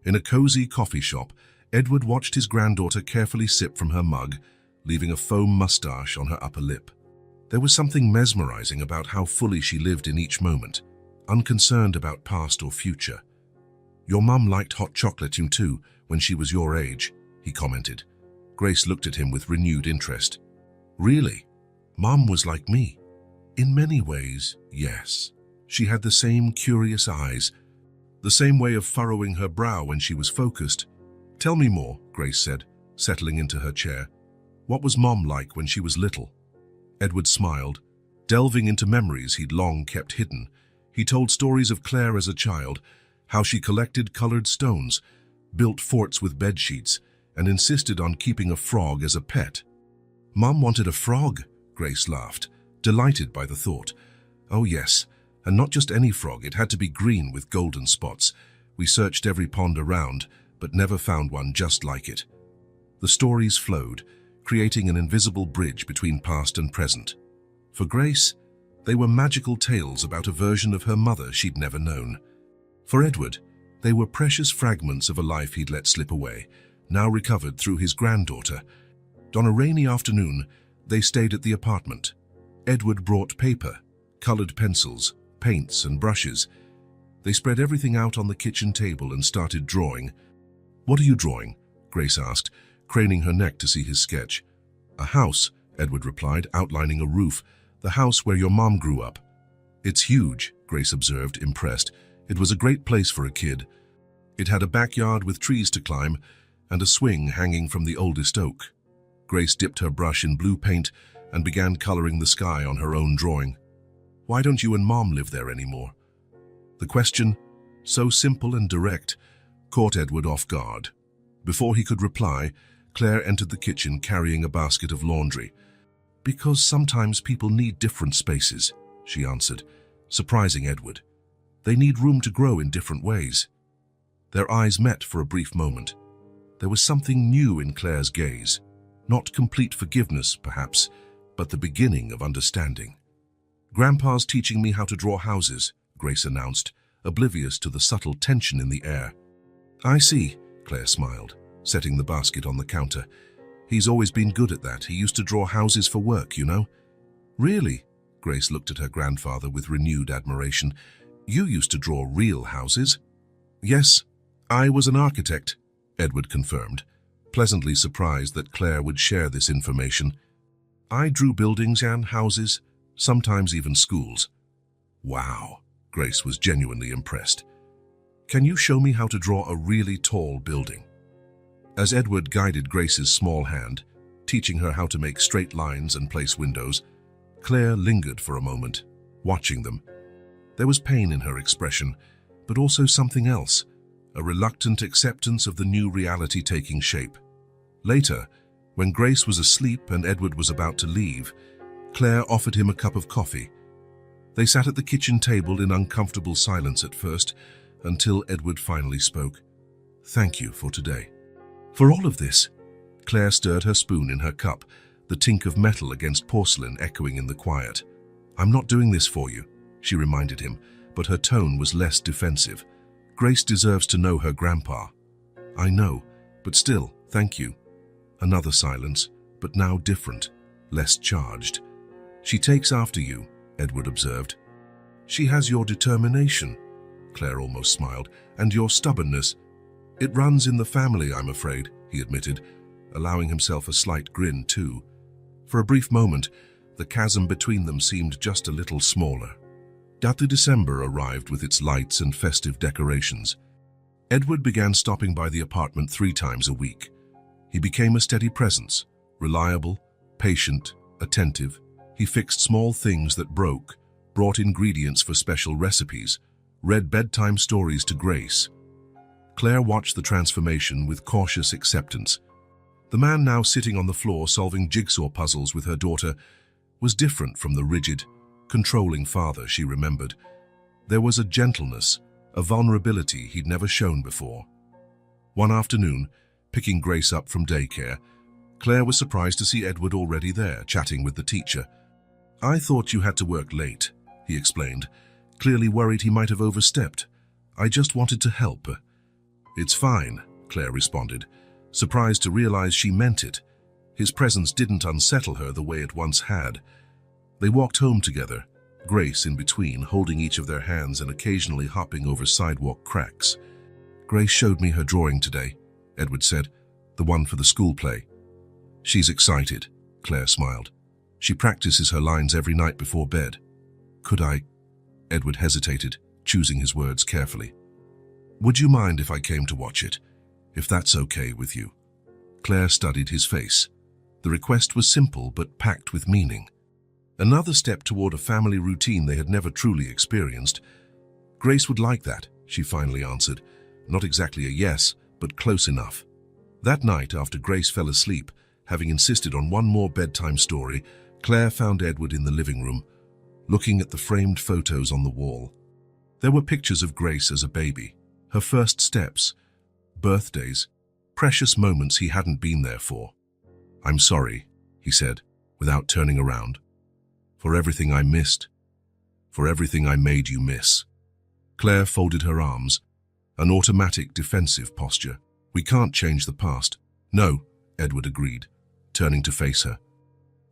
In a cozy coffee shop, Edward watched his granddaughter carefully sip from her mug, leaving a foam mustache on her upper lip. There was something mesmerizing about how fully she lived in each moment, unconcerned about past or future. "Your mum liked hot chocolate too, when she was your age," he commented. Grace looked at him with renewed interest. "Really? Mum was like me?" "In many ways, yes." She had the same curious eyes, the same way of furrowing her brow when she was focused. "Tell me more," Grace said, settling into her chair. "What was Mom like when she was little?" Edward smiled, delving into memories he'd long kept hidden. He told stories of Claire as a child, how she collected colored stones, built forts with bed sheets, and insisted on keeping a frog as a pet. "Mom wanted a frog," Grace laughed, delighted by the thought. "Oh yes, and not just any frog, it had to be green with golden spots. We searched every pond around, but never found one just like it." The stories flowed, creating an invisible bridge between past and present. For Grace, they were magical tales about a version of her mother she'd never known. For Edward, they were precious fragments of a life he'd let slip away, now recovered through his granddaughter. On a rainy afternoon, they stayed at the apartment. Edward brought paper, colored pencils, paints, and brushes. They spread everything out on the kitchen table and started drawing. "What are you drawing?" Grace asked, craning her neck to see his sketch. "A house," Edward replied, outlining a roof. "The house where your mom grew up." "It's huge," Grace observed, impressed. "It was a great place for a kid. It had a backyard with trees to climb and a swing hanging from the oldest oak." Grace dipped her brush in blue paint and began coloring the sky on her own drawing. "Why don't you and Mom live there anymore?" The question, so simple and direct, caught Edward off guard. Before he could reply, Claire entered the kitchen carrying a basket of laundry. "Because sometimes people need different spaces," she answered, surprising Edward. "They need room to grow in different ways." Their eyes met for a brief moment. There was something new in Claire's gaze. Not complete forgiveness, perhaps, but the beginning of understanding. "Grandpa's teaching me how to draw houses," Grace announced, oblivious to the subtle tension in the air. "I see," Claire smiled, setting the basket on the counter. "He's always been good at that. He used to draw houses for work, you know." "Really?" Grace looked at her grandfather with renewed admiration. "You used to draw real houses?" "Yes, I was an architect," Edward confirmed, pleasantly surprised that Claire would share this information. "I drew buildings and houses, sometimes even schools." "Wow," Grace was genuinely impressed. "Can you show me how to draw a really tall building?" As Edward guided Grace's small hand, teaching her how to make straight lines and place windows, Claire lingered for a moment, watching them. There was pain in her expression, but also something else, a reluctant acceptance of the new reality taking shape. Later, when Grace was asleep and Edward was about to leave, Claire offered him a cup of coffee. They sat at the kitchen table in uncomfortable silence at first, until Edward finally spoke. "Thank you for today." "For all of this?" Claire stirred her spoon in her cup, the tink of metal against porcelain echoing in the quiet. "I'm not doing this for you," she reminded him, but her tone was less defensive. "Grace deserves to know her grandpa." "I know, but still, thank you." Another silence, but now different, less charged. "She takes after you," Edward observed. "She has your determination," Claire almost smiled, "and your stubbornness. It runs in the family, I'm afraid," he admitted, allowing himself a slight grin too. For a brief moment, the chasm between them seemed just a little smaller. After December arrived with its lights and festive decorations, Edward began stopping by the apartment 3 times a week. He became a steady presence, reliable, patient, attentive. He fixed small things that broke, brought ingredients for special recipes, read bedtime stories to Grace. Claire watched the transformation with cautious acceptance. The man now sitting on the floor solving jigsaw puzzles with her daughter was different from the rigid, controlling father she remembered. There was a gentleness, a vulnerability he'd never shown before. One afternoon, picking Grace up from daycare, Claire was surprised to see Edward already there, chatting with the teacher. "I thought you had to work late," he explained, clearly worried he might have overstepped. "I just wanted to help." "It's fine," Claire responded, surprised to realize she meant it. His presence didn't unsettle her the way it once had. They walked home together, Grace in between, holding each of their hands and occasionally hopping over sidewalk cracks. "Grace showed me her drawing today," Edward said, "the one for the school play." "She's excited," Claire smiled. "She practices her lines every night before bed." "Could I?" Edward hesitated, choosing his words carefully. "Would you mind if I came to watch it, if that's okay with you?" Claire studied his face. The request was simple but packed with meaning. Another step toward a family routine they had never truly experienced. "Grace would like that," she finally answered. Not exactly a yes, but close enough. That night, after Grace fell asleep, having insisted on one more bedtime story, Claire found Edward in the living room, looking at the framed photos on the wall. There were pictures of Grace as a baby, her first steps, birthdays, precious moments he hadn't been there for. "I'm sorry," he said, without turning around, "for everything I missed, for everything I made you miss." Claire folded her arms, an automatic defensive posture. "We can't change the past." "No," Edward agreed, turning to face her.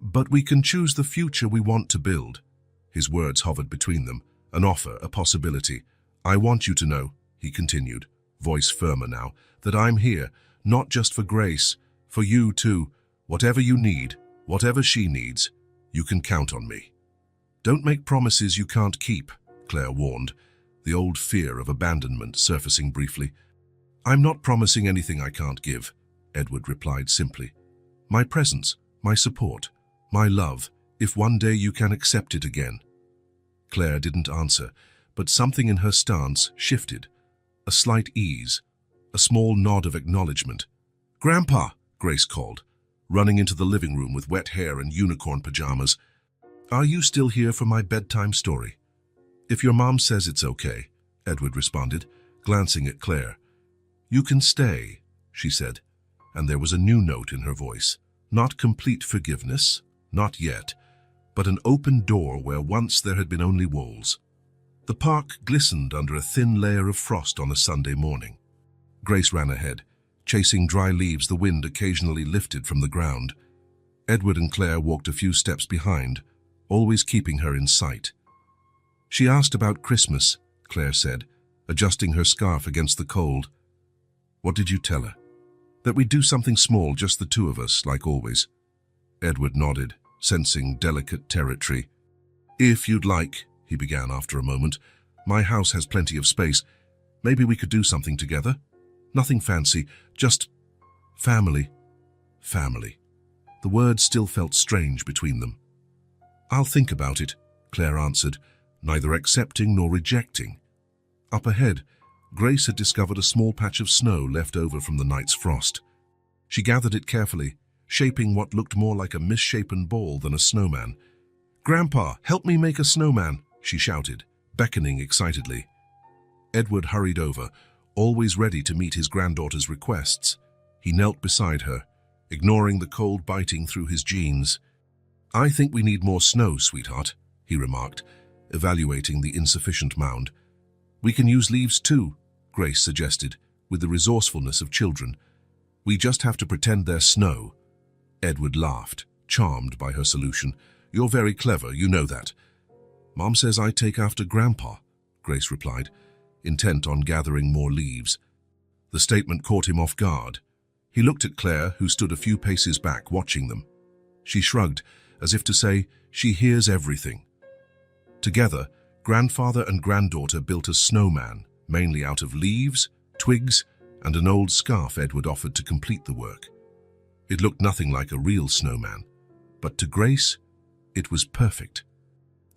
"But we can choose the future we want to build." His words hovered between them, an offer, a possibility. "I want you to know," he continued, voice firmer now, "that I'm here, not just for Grace, for you too. Whatever you need, whatever she needs, you can count on me." "Don't make promises you can't keep," Claire warned, the old fear of abandonment surfacing briefly. "I'm not promising anything I can't give," Edward replied simply. "My presence, my support, my love, if one day you can accept it again." Claire didn't answer, but something in her stance shifted. A slight ease, a small nod of acknowledgement. "Grandpa," Grace called, running into the living room with wet hair and unicorn pajamas. "Are you still here for my bedtime story?" "If your mom says it's okay," Edward responded, glancing at Claire. "You can stay," she said, and there was a new note in her voice. Not complete forgiveness, not yet, but an open door where once there had been only walls. The park glistened under a thin layer of frost on a Sunday morning. Grace ran ahead, chasing dry leaves the wind occasionally lifted from the ground. Edward and Claire walked a few steps behind, always keeping her in sight. "She asked about Christmas," Claire said, adjusting her scarf against the cold. "What did you tell her?" "That we'd do something small, just the two of us, like always." Edward nodded, sensing delicate territory. "If you'd like," he began after a moment, "my house has plenty of space. Maybe we could do something together. Nothing fancy, just family." Family. The words still felt strange between them. "I'll think about it," Claire answered, neither accepting nor rejecting. Up ahead, Grace had discovered a small patch of snow left over from the night's frost. She gathered it carefully, shaping what looked more like a misshapen ball than a snowman. "Grandpa, help me make a snowman," she shouted, beckoning excitedly. Edward hurried over, always ready to meet his granddaughter's requests. He knelt beside her, ignoring the cold biting through his jeans. "I think we need more snow, sweetheart," he remarked, evaluating the insufficient mound. "We can use leaves too," Grace suggested, with the resourcefulness of children. "We just have to pretend they're snow." Edward laughed, charmed by her solution. "You're very clever, you know that." "Mom says I take after Grandpa," Grace replied, intent on gathering more leaves. The statement caught him off guard. He looked at Claire, who stood a few paces back, watching them. She shrugged, as if to say, she hears everything. Together, grandfather and granddaughter built a snowman, mainly out of leaves, twigs, and an old scarf Edward offered to complete the work. It looked nothing like a real snowman, but to Grace, it was perfect.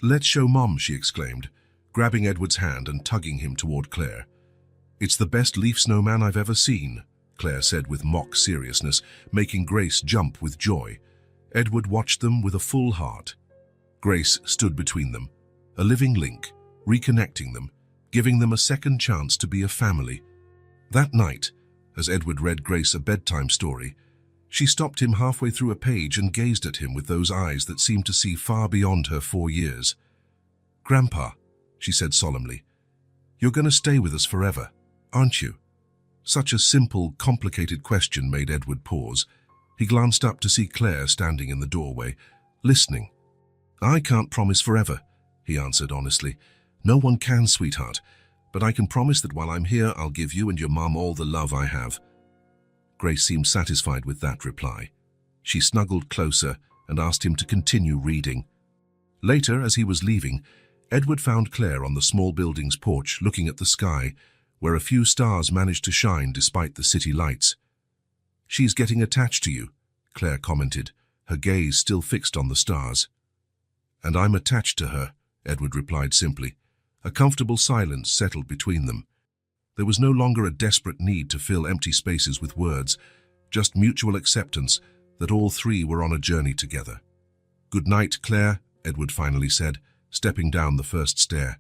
"Let's show Mom," she exclaimed, grabbing Edward's hand and tugging him toward Claire. "It's the best leaf snowman I've ever seen," Claire said with mock seriousness, making Grace jump with joy. Edward watched them with a full heart. Grace stood between them, a living link, reconnecting them, giving them a second chance to be a family. That night, as Edward read Grace a bedtime story, she stopped him halfway through a page and gazed at him with those eyes that seemed to see far beyond her 4 years. "Grandpa," she said solemnly, "you're going to stay with us forever, aren't you?" Such a simple, complicated question made Edward pause. He glanced up to see Claire standing in the doorway, listening. "I can't promise forever," he answered honestly. "No one can, sweetheart, but I can promise that while I'm here, I'll give you and your mom all the love I have." Grace seemed satisfied with that reply. She snuggled closer and asked him to continue reading. Later, as he was leaving, Edward found Claire on the small building's porch looking at the sky, where a few stars managed to shine despite the city lights. "She's getting attached to you," Claire commented, her gaze still fixed on the stars. "And I'm attached to her," Edward replied simply. A comfortable silence settled between them. There was no longer a desperate need to fill empty spaces with words, just mutual acceptance that all three were on a journey together. "Good night, Claire," Edward finally said, stepping down the first stair.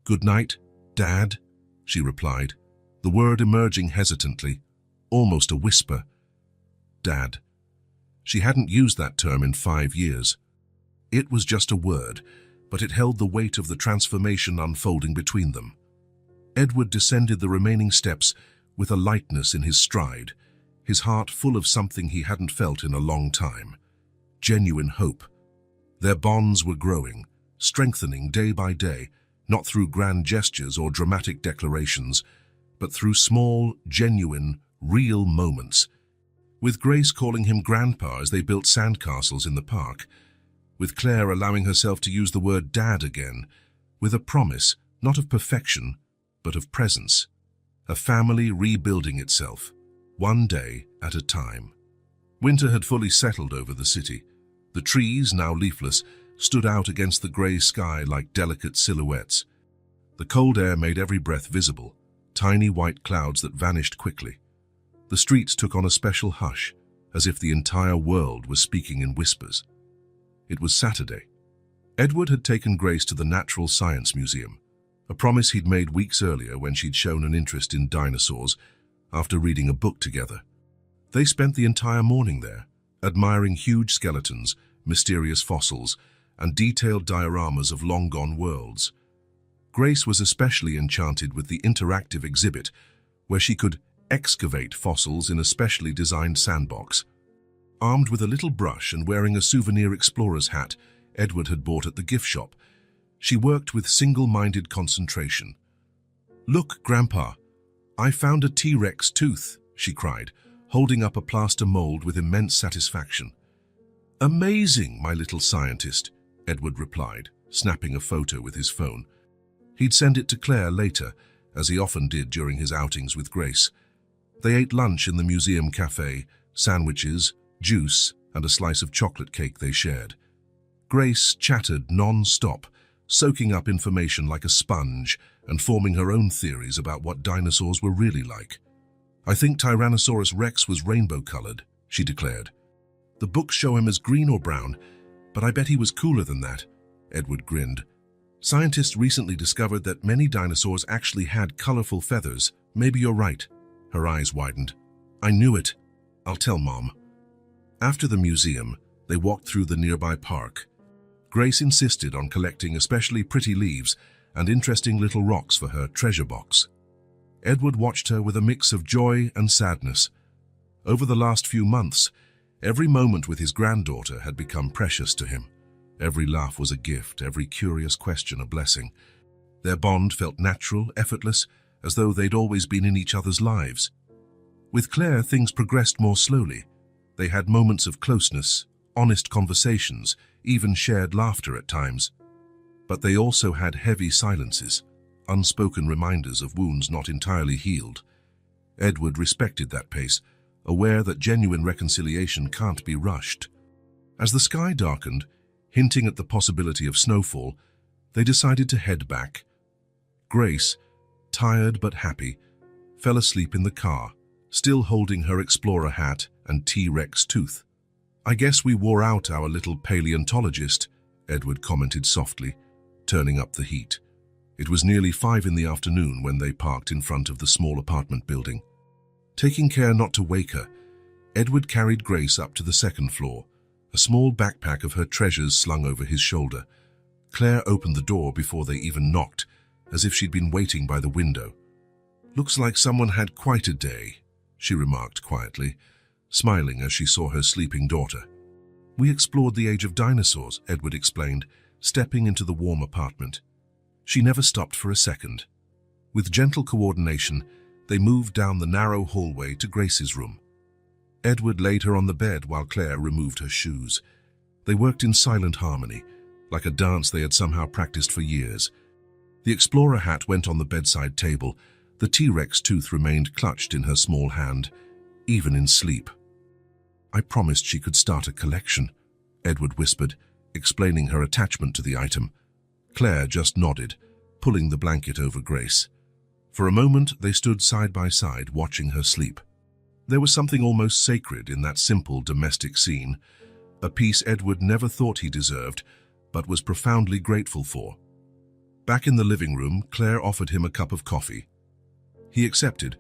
"Good night, Dad," she replied, the word emerging hesitantly, almost a whisper. Dad. She hadn't used that term in 5 years. It was just a word, but it held the weight of the transformation unfolding between them. Edward descended the remaining steps with a lightness in his stride, his heart full of something he hadn't felt in a long time. Genuine hope. Their bonds were growing, strengthening day by day, not through grand gestures or dramatic declarations, but through small, genuine, real moments. With Grace calling him Grandpa as they built sandcastles in the park, with Claire allowing herself to use the word Dad again, with a promise, not of perfection, but of presence. A family rebuilding itself, one day at a time. Winter had fully settled over the city. The trees, now leafless, stood out against the grey sky like delicate silhouettes. The cold air made every breath visible, tiny white clouds that vanished quickly. The streets took on a special hush, as if the entire world was speaking in whispers. It was Saturday. Edward had taken Grace to the Natural Science Museum, a promise he'd made weeks earlier when she'd shown an interest in dinosaurs after reading a book together. They spent the entire morning there, admiring huge skeletons, mysterious fossils, and detailed dioramas of long-gone worlds. Grace was especially enchanted with the interactive exhibit, where she could excavate fossils in a specially designed sandbox. Armed with a little brush and wearing a souvenir explorer's hat Edward had bought at the gift shop, she worked with single-minded concentration. "Look, Grandpa, I found a T-Rex tooth," she cried, holding up a plaster mold with immense satisfaction. "Amazing, my little scientist," Edward replied, snapping a photo with his phone. He'd send it to Claire later, as he often did during his outings with Grace. They ate lunch in the museum cafe, sandwiches, juice, and a slice of chocolate cake they shared. Grace chattered non-stop, soaking up information like a sponge and forming her own theories about what dinosaurs were really like. "I think Tyrannosaurus Rex was rainbow-colored," she declared. "The books show him as green or brown, but I bet he was cooler than that," Edward grinned. "Scientists recently discovered that many dinosaurs actually had colorful feathers. Maybe you're right." Her eyes widened. "I knew it. I'll tell Mom." After the museum, they walked through the nearby park. Grace insisted on collecting especially pretty leaves and interesting little rocks for her treasure box. Edward watched her with a mix of joy and sadness. Over the last few months, every moment with his granddaughter had become precious to him. Every laugh was a gift, every curious question a blessing. Their bond felt natural, effortless, as though they'd always been in each other's lives. With Claire, things progressed more slowly. They had moments of closeness, honest conversations, even shared laughter at times. But they also had heavy silences, unspoken reminders of wounds not entirely healed. Edward respected that pace, aware that genuine reconciliation can't be rushed. As the sky darkened, hinting at the possibility of snowfall, they decided to head back. Grace, tired but happy, fell asleep in the car, still holding her explorer hat and T-Rex tooth. "I guess we wore out our little paleontologist," Edward commented softly, turning up the heat. It was nearly 5 in the afternoon when they parked in front of the small apartment building. Taking care not to wake her, Edward carried Grace up to the second floor, a small backpack of her treasures slung over his shoulder. Claire opened the door before they even knocked, as if she'd been waiting by the window. "Looks like someone had quite a day," she remarked quietly, smiling as she saw her sleeping daughter. "We explored the age of dinosaurs," Edward explained, stepping into the warm apartment. She never stopped for a second. With gentle coordination, they moved down the narrow hallway to Grace's room. Edward laid her on the bed while Claire removed her shoes. They worked in silent harmony, like a dance they had somehow practiced for years. The explorer hat went on the bedside table. The T-Rex tooth remained clutched in her small hand, even in sleep. "I promised she could start a collection," Edward whispered, explaining her attachment to the item. Claire just nodded, pulling the blanket over Grace. For a moment, they stood side by side, watching her sleep. There was something almost sacred in that simple domestic scene, a peace Edward never thought he deserved, but was profoundly grateful for. Back in the living room, Claire offered him a cup of coffee. He accepted,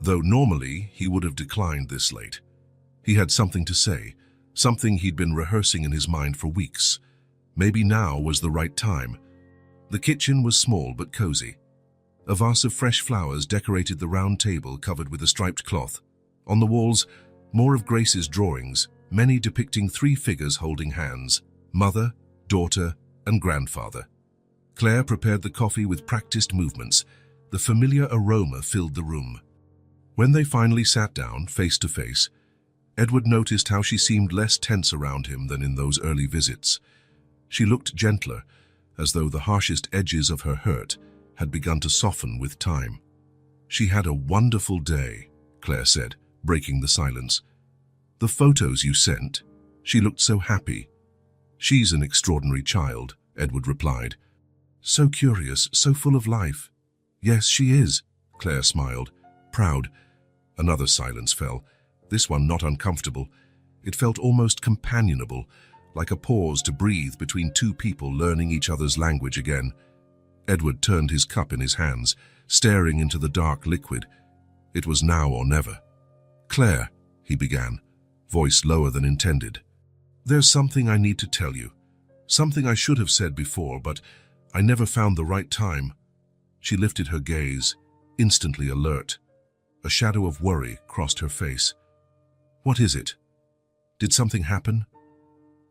though normally he would have declined this late. He had something to say, something he'd been rehearsing in his mind for weeks. Maybe now was the right time. The kitchen was small but cozy. A vase of fresh flowers decorated the round table covered with a striped cloth. On the walls, more of Grace's drawings, many depicting 3 figures holding hands: mother, daughter, and grandfather. Claire prepared the coffee with practiced movements. The familiar aroma filled the room. When they finally sat down, face to face, Edward noticed how she seemed less tense around him than in those early visits. She looked gentler, as though the harshest edges of her hurt had begun to soften with time. "She had a wonderful day," Claire said, breaking the silence. "The photos you sent, she looked so happy." "She's an extraordinary child," Edward replied. "So curious, so full of life." "Yes, she is," Claire smiled, proud. Another silence fell, this one not uncomfortable. It felt almost companionable, like a pause to breathe between 2 people learning each other's language again. Edward turned his cup in his hands, staring into the dark liquid. It was now or never. "Claire," he began, voice lower than intended. "There's something I need to tell you. Something I should have said before, but I never found the right time." She lifted her gaze, instantly alert. A shadow of worry crossed her face. "What is it? Did something happen?"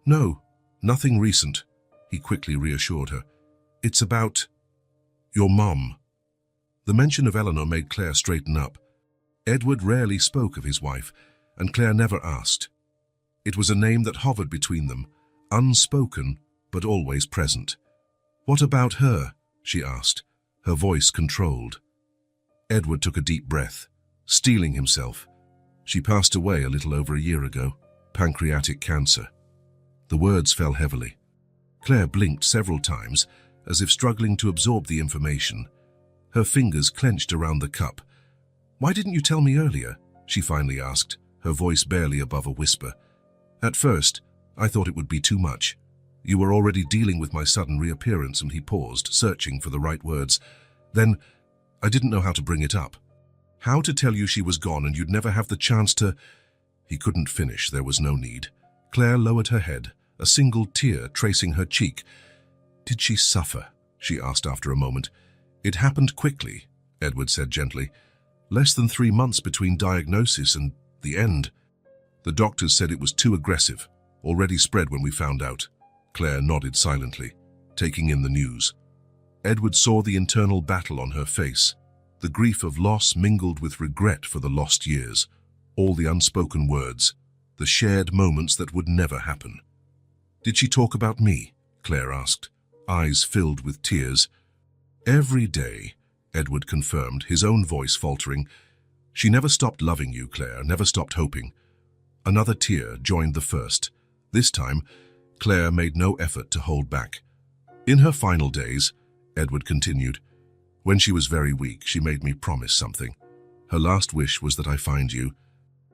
"No, nothing recent," he quickly reassured her. "It's about your mom." The mention of Eleanor made Claire straighten up. Edward rarely spoke of his wife, and Claire never asked. It was a name that hovered between them, unspoken but always present. "What about her?" she asked, her voice controlled. Edward took a deep breath, steeling himself. "She passed away a little over a year ago, pancreatic cancer." The words fell heavily. Claire blinked several times, as if struggling to absorb the information. Her fingers clenched around the cup. "Why didn't you tell me earlier?" she finally asked, her voice barely above a whisper. "At first, I thought it would be too much. You were already dealing with my sudden reappearance," and he paused, searching for the right words. "Then, I didn't know how to bring it up. How to tell you she was gone and you'd never have the chance to—" He couldn't finish, there was no need. Claire lowered her head, a single tear tracing her cheek. "Did she suffer?" she asked after a moment. "It happened quickly," Edward said gently. "Less than 3 months between diagnosis and the end. The doctors said it was too aggressive, already spread when we found out." Claire nodded silently, taking in the news. Edward saw the internal battle on her face, the grief of loss mingled with regret for the lost years, all the unspoken words, the shared moments that would never happen. "Did she talk about me?" Claire asked, eyes filled with tears. "Every day," Edward confirmed, his own voice faltering. "She never stopped loving you, Claire, never stopped hoping." Another tear joined the first. This time, Claire made no effort to hold back. "In her final days," Edward continued, "when she was very weak, she made me promise something. Her last wish was that I find you.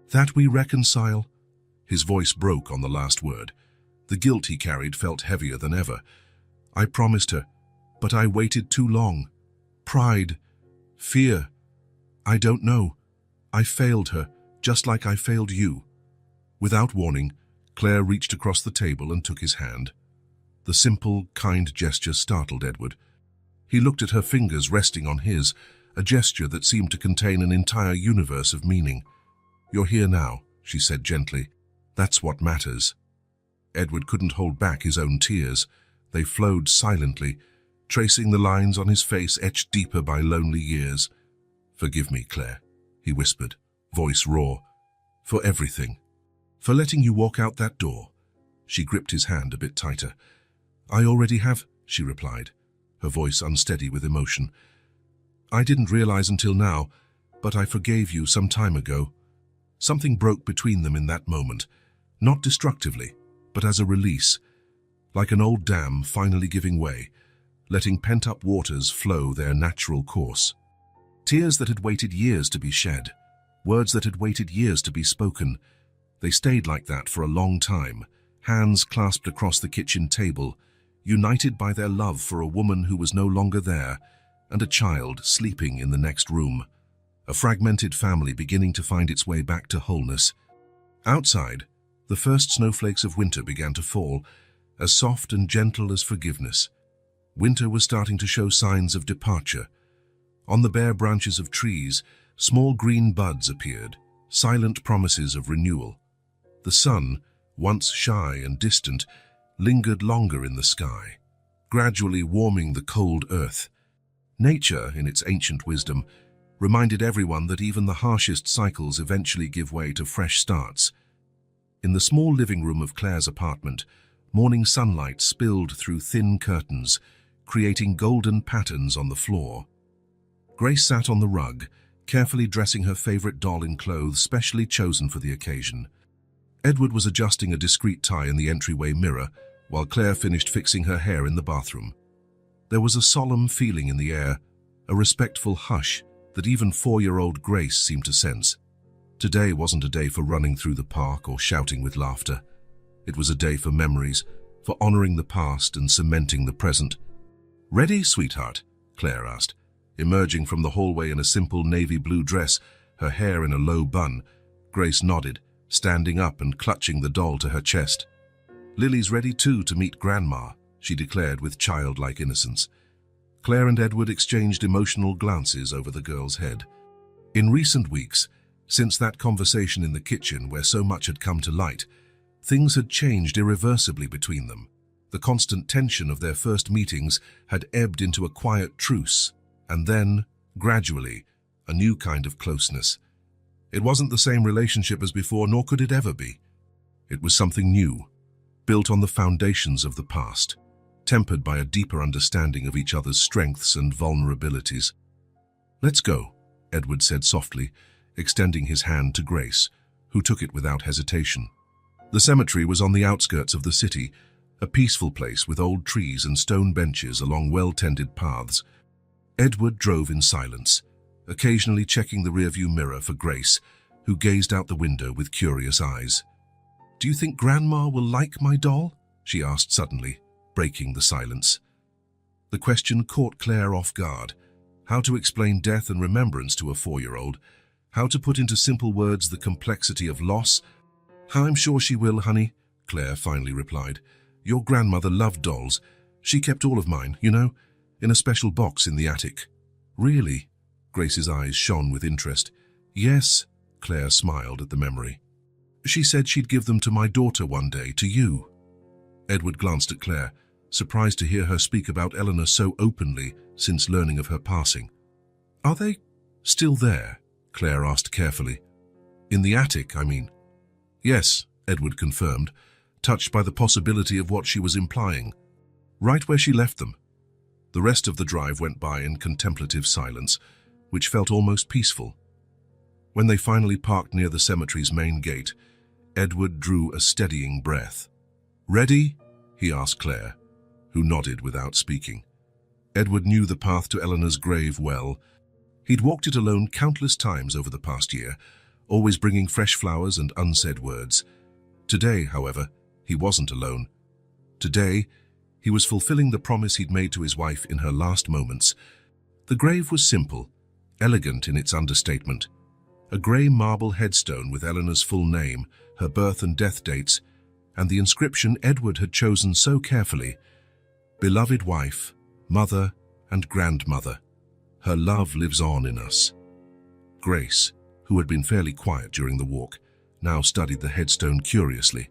That we reconcile." His voice broke on the last word. The guilt he carried felt heavier than ever. "I promised her, but I waited too long. Pride, fear. I don't know. I failed her, just like I failed you." Without warning, Claire reached across the table and took his hand. The simple, kind gesture startled Edward. He looked at her fingers resting on his, a gesture that seemed to contain an entire universe of meaning. "You're here now," she said gently. "That's what matters." Edward couldn't hold back his own tears. They flowed silently, tracing the lines on his face etched deeper by lonely years. "Forgive me, Claire," he whispered, voice raw. "For everything. For letting you walk out that door." She gripped his hand a bit tighter. "I already have," she replied, her voice unsteady with emotion. "I didn't realize until now, but I forgave you some time ago." Something broke between them in that moment, not destructively, but as a release, like an old dam finally giving way, letting pent-up waters flow their natural course. Tears that had waited years to be shed, words that had waited years to be spoken. They stayed like that for a long time, hands clasped across the kitchen table, united by their love for a woman who was no longer there, and a child sleeping in the next room. A fragmented family beginning to find its way back to wholeness. Outside, the first snowflakes of winter began to fall, as soft and gentle as forgiveness. Winter was starting to show signs of departure. On the bare branches of trees, small green buds appeared, silent promises of renewal. The sun, once shy and distant, lingered longer in the sky, gradually warming the cold earth. Nature, in its ancient wisdom, reminded everyone that even the harshest cycles eventually give way to fresh starts. In the small living room of Claire's apartment, morning sunlight spilled through thin curtains, creating golden patterns on the floor. Grace sat on the rug, carefully dressing her favorite doll in clothes specially chosen for the occasion. Edward was adjusting a discreet tie in the entryway mirror, while Claire finished fixing her hair in the bathroom. There was a solemn feeling in the air, a respectful hush that even 4-year-old Grace seemed to sense. Today wasn't a day for running through the park or shouting with laughter. It was a day for memories, for honoring the past and cementing the present. "Ready, sweetheart?" Claire asked, emerging from the hallway in a simple navy blue dress, her hair in a low bun. Grace nodded, standing up and clutching the doll to her chest. "Lily's ready too to meet Grandma," she declared with childlike innocence. Claire and Edward exchanged emotional glances over the girl's head. In recent weeks, since that conversation in the kitchen where so much had come to light, things had changed irreversibly between them. The constant tension of their first meetings had ebbed into a quiet truce, and then, gradually, a new kind of closeness. It wasn't the same relationship as before, nor could it ever be. It was something new, built on the foundations of the past, tempered by a deeper understanding of each other's strengths and vulnerabilities. "Let's go," Edward said softly, extending his hand to Grace, who took it without hesitation. The cemetery was on the outskirts of the city, a peaceful place with old trees and stone benches along well-tended paths. Edward drove in silence, occasionally checking the rearview mirror for Grace, who gazed out the window with curious eyes. "Do you think Grandma will like my doll?" she asked suddenly, breaking the silence. The question caught Claire off guard. How to explain death and remembrance to a 4-year-old? How to put into simple words the complexity of loss? "I'm sure she will, honey," Claire finally replied. "Your grandmother loved dolls. She kept all of mine, you know, in a special box in the attic." "Really?" Grace's eyes shone with interest. "Yes," Claire smiled at the memory. "She said she'd give them to my daughter one day, to you." Edward glanced at Claire, surprised to hear her speak about Eleanor so openly since learning of her passing. "Are they still there?" Claire asked carefully. "In the attic, I mean." "Yes," Edward confirmed, touched by the possibility of what she was implying. "Right where she left them." The rest of the drive went by in contemplative silence, which felt almost peaceful. When they finally parked near the cemetery's main gate, Edward drew a steadying breath. "Ready?" he asked Claire, who nodded without speaking. Edward knew the path to Eleanor's grave well. He'd walked it alone countless times over the past year, always bringing fresh flowers and unsaid words. Today, however, he wasn't alone. Today, he was fulfilling the promise he'd made to his wife in her last moments. The grave was simple, elegant in its understatement. A grey marble headstone with Eleanor's full name, her birth and death dates, and the inscription Edward had chosen so carefully: "Beloved wife, mother, and grandmother. Her love lives on in us." Grace, who had been fairly quiet during the walk, now studied the headstone curiously.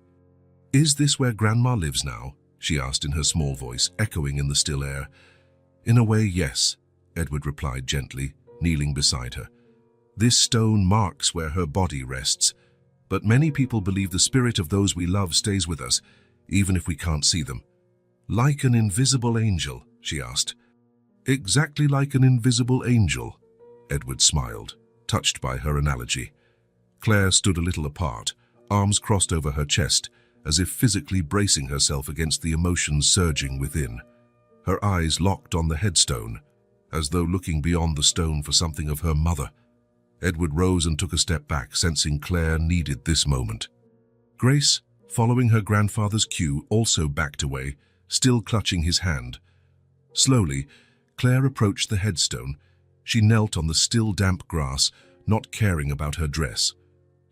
"Is this where Grandma lives now?" she asked in her small voice, echoing in the still air. "In a way, yes," Edward replied gently, kneeling beside her. "This stone marks where her body rests, but many people believe the spirit of those we love stays with us, even if we can't see them." "Like an invisible angel?" she asked. "Exactly like an invisible angel," Edward smiled, touched by her analogy. Claire stood a little apart, arms crossed over her chest, as if physically bracing herself against the emotions surging within. Her eyes locked on the headstone, as though looking beyond the stone for something of her mother. Edward rose and took a step back, sensing Claire needed this moment. Grace, following her grandfather's cue, also backed away, still clutching his hand. Slowly, Claire approached the headstone. She knelt on the still damp grass, not caring about her dress.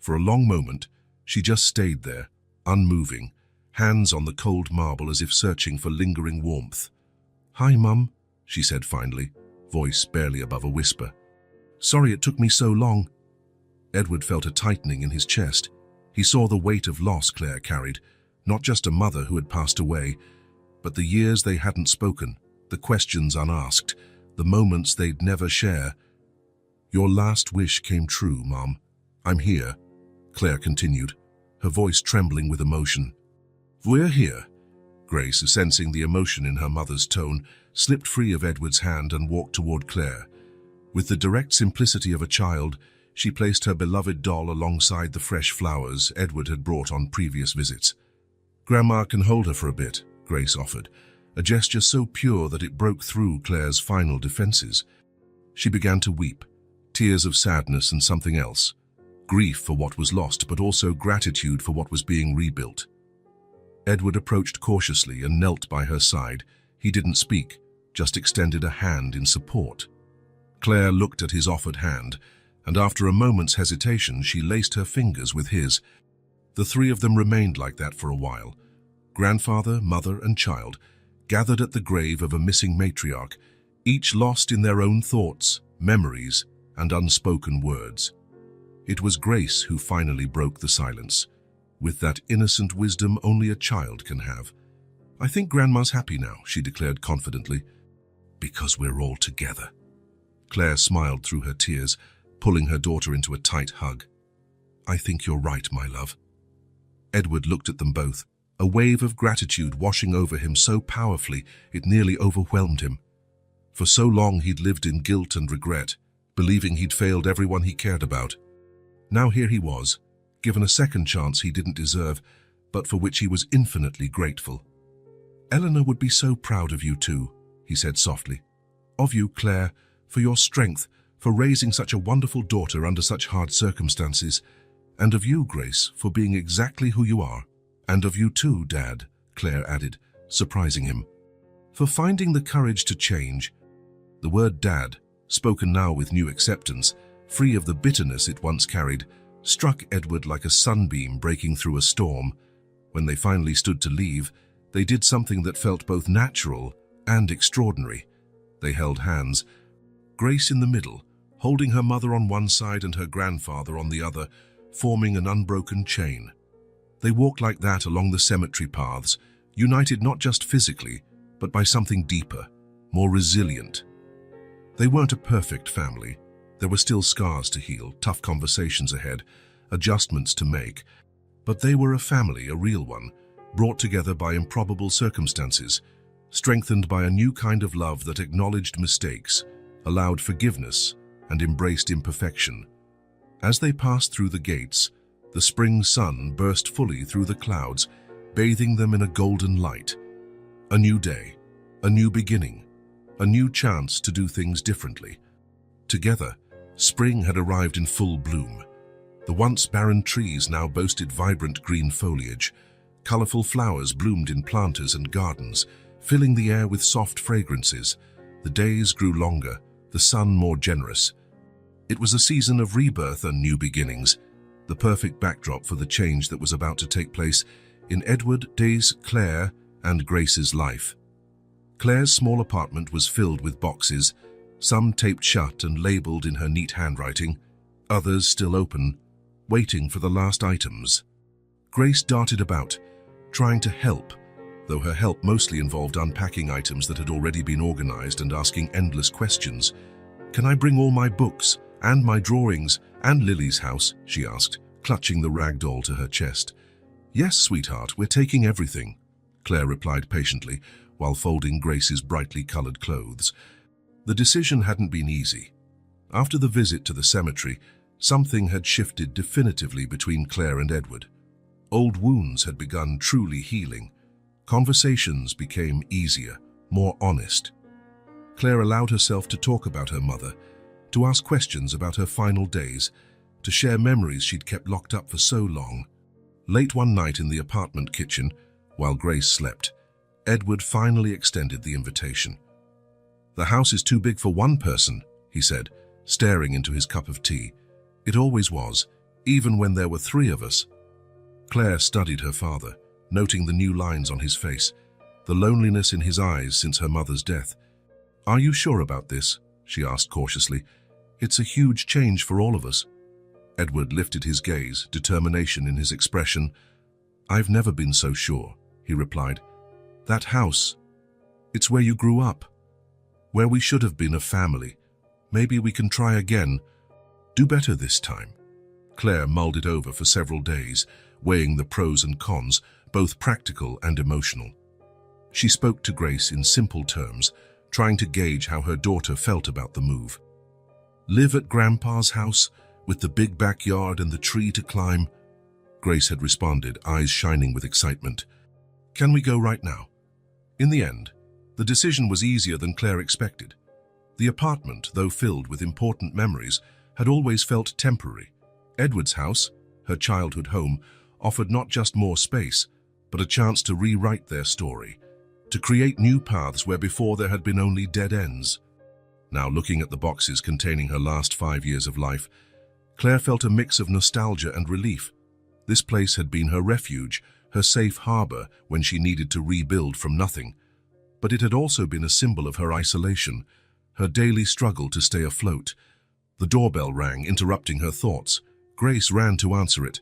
For a long moment, she just stayed there, unmoving, hands on the cold marble as if searching for lingering warmth. "Hi, Mum," she said finally, voice barely above a whisper. "Sorry it took me so long." Edward felt a tightening in his chest. He saw the weight of loss Claire carried, not just a mother who had passed away, but the years they hadn't spoken, the questions unasked, the moments they'd never share. "Your last wish came true, Mom. I'm here," Claire continued, her voice trembling with emotion. "We're here." Grace, sensing the emotion in her mother's tone, slipped free of Edward's hand and walked toward Claire. With the direct simplicity of a child, she placed her beloved doll alongside the fresh flowers Edward had brought on previous visits. "Grandma can hold her for a bit," Grace offered, a gesture so pure that it broke through Claire's final defenses. She began to weep, tears of sadness and something else. Grief for what was lost, but also gratitude for what was being rebuilt. Edward approached cautiously and knelt by her side. He didn't speak, just extended a hand in support. Claire looked at his offered hand, and after a moment's hesitation, she laced her fingers with his. The three of them remained like that for a while. Grandfather, mother, and child, gathered at the grave of a missing matriarch, each lost in their own thoughts, memories, and unspoken words. It was Grace who finally broke the silence, with that innocent wisdom only a child can have. "I think Grandma's happy now," she declared confidently. "Because we're all together." Claire smiled through her tears, pulling her daughter into a tight hug. "I think you're right, my love." Edward looked at them both, a wave of gratitude washing over him so powerfully it nearly overwhelmed him. For so long he'd lived in guilt and regret, believing he'd failed everyone he cared about. Now here he was, given a second chance he didn't deserve, but for which he was infinitely grateful. "Eleanor would be so proud of you too," he said softly. "Of you, Claire, for your strength, for raising such a wonderful daughter under such hard circumstances, and of you, Grace, for being exactly who you are. And of you too, Dad," Claire added, surprising him, "for finding the courage to change." The word Dad, spoken now with new acceptance, free of the bitterness it once carried, struck Edward like a sunbeam breaking through a storm. When they finally stood to leave, they did something that felt both natural and extraordinary. They held hands, Grace in the middle, holding her mother on one side and her grandfather on the other, forming an unbroken chain. They walked like that along the cemetery paths, united not just physically, but by something deeper, more resilient. They weren't a perfect family. There were still scars to heal, tough conversations ahead, adjustments to make. But they were a family, a real one, brought together by improbable circumstances, strengthened by a new kind of love that acknowledged mistakes, allowed forgiveness, and embraced imperfection. As they passed through the gates, the spring sun burst fully through the clouds, bathing them in a golden light. A new day, a new beginning, a new chance to do things differently. Together, spring had arrived in full bloom. The once barren trees now boasted vibrant green foliage. Colorful flowers bloomed in planters and gardens, filling the air with soft fragrances. The days grew longer, the sun more generous. It was a season of rebirth and new beginnings, the perfect backdrop for the change that was about to take place in Edward, Daisy, Claire, and Grace's life. Claire's small apartment was filled with boxes, some taped shut and labeled in her neat handwriting, others still open, waiting for the last items. Grace darted about, trying to help, though her help mostly involved unpacking items that had already been organized and asking endless questions. "Can I bring all my books, and my drawings, and Lily's house?" she asked, clutching the rag doll to her chest. "Yes, sweetheart, we're taking everything," Claire replied patiently, while folding Grace's brightly colored clothes. The decision hadn't been easy. After the visit to the cemetery, something had shifted definitively between Claire and Edward. Old wounds had begun truly healing. Conversations became easier, more honest. Claire allowed herself to talk about her mother, to ask questions about her final days, to share memories she'd kept locked up for so long. Late one night in the apartment kitchen, while Grace slept, Edward finally extended the invitation. "The house is too big for one person," he said, staring into his cup of tea. "It always was, even when there were 3 of us." Claire studied her father, noting the new lines on his face, the loneliness in his eyes since her mother's death. "Are you sure about this?" she asked cautiously. "It's a huge change for all of us." Edward lifted his gaze, determination in his expression. "I've never been so sure," he replied. "That house, it's where you grew up, where we should have been a family. Maybe we can try again. Do better this time." Claire mulled it over for several days, weighing the pros and cons, both practical and emotional. She spoke to Grace in simple terms, trying to gauge how her daughter felt about the move. "Live at Grandpa's house, with the big backyard and the tree to climb?" Grace had responded, eyes shining with excitement. "Can we go right now?" In the end, the decision was easier than Claire expected. The apartment, though filled with important memories, had always felt temporary. Edward's house, her childhood home, offered not just more space, but a chance to rewrite their story, to create new paths where before there had been only dead ends. Now, looking at the boxes containing her last 5 years of life, Claire felt a mix of nostalgia and relief. This place had been her refuge, her safe harbor when she needed to rebuild from nothing. But it had also been a symbol of her isolation, her daily struggle to stay afloat. The doorbell rang, interrupting her thoughts. Grace ran to answer it.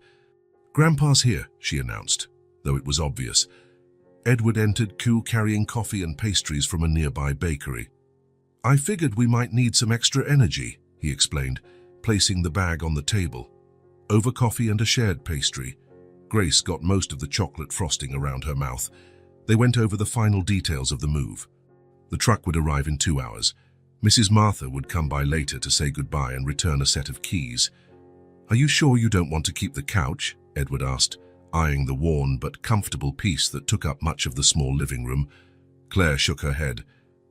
"Grandpa's here," she announced, though it was obvious. Edward entered, carrying coffee and pastries from a nearby bakery. "I figured we might need some extra energy," he explained, placing the bag on the table. Over coffee and a shared pastry, Grace got most of the chocolate frosting around her mouth. They went over the final details of the move. The truck would arrive in 2 hours. Mrs. Martha would come by later to say goodbye and return a set of keys. "Are you sure you don't want to keep the couch?" Edward asked, eyeing the worn but comfortable piece that took up much of the small living room. Claire shook her head.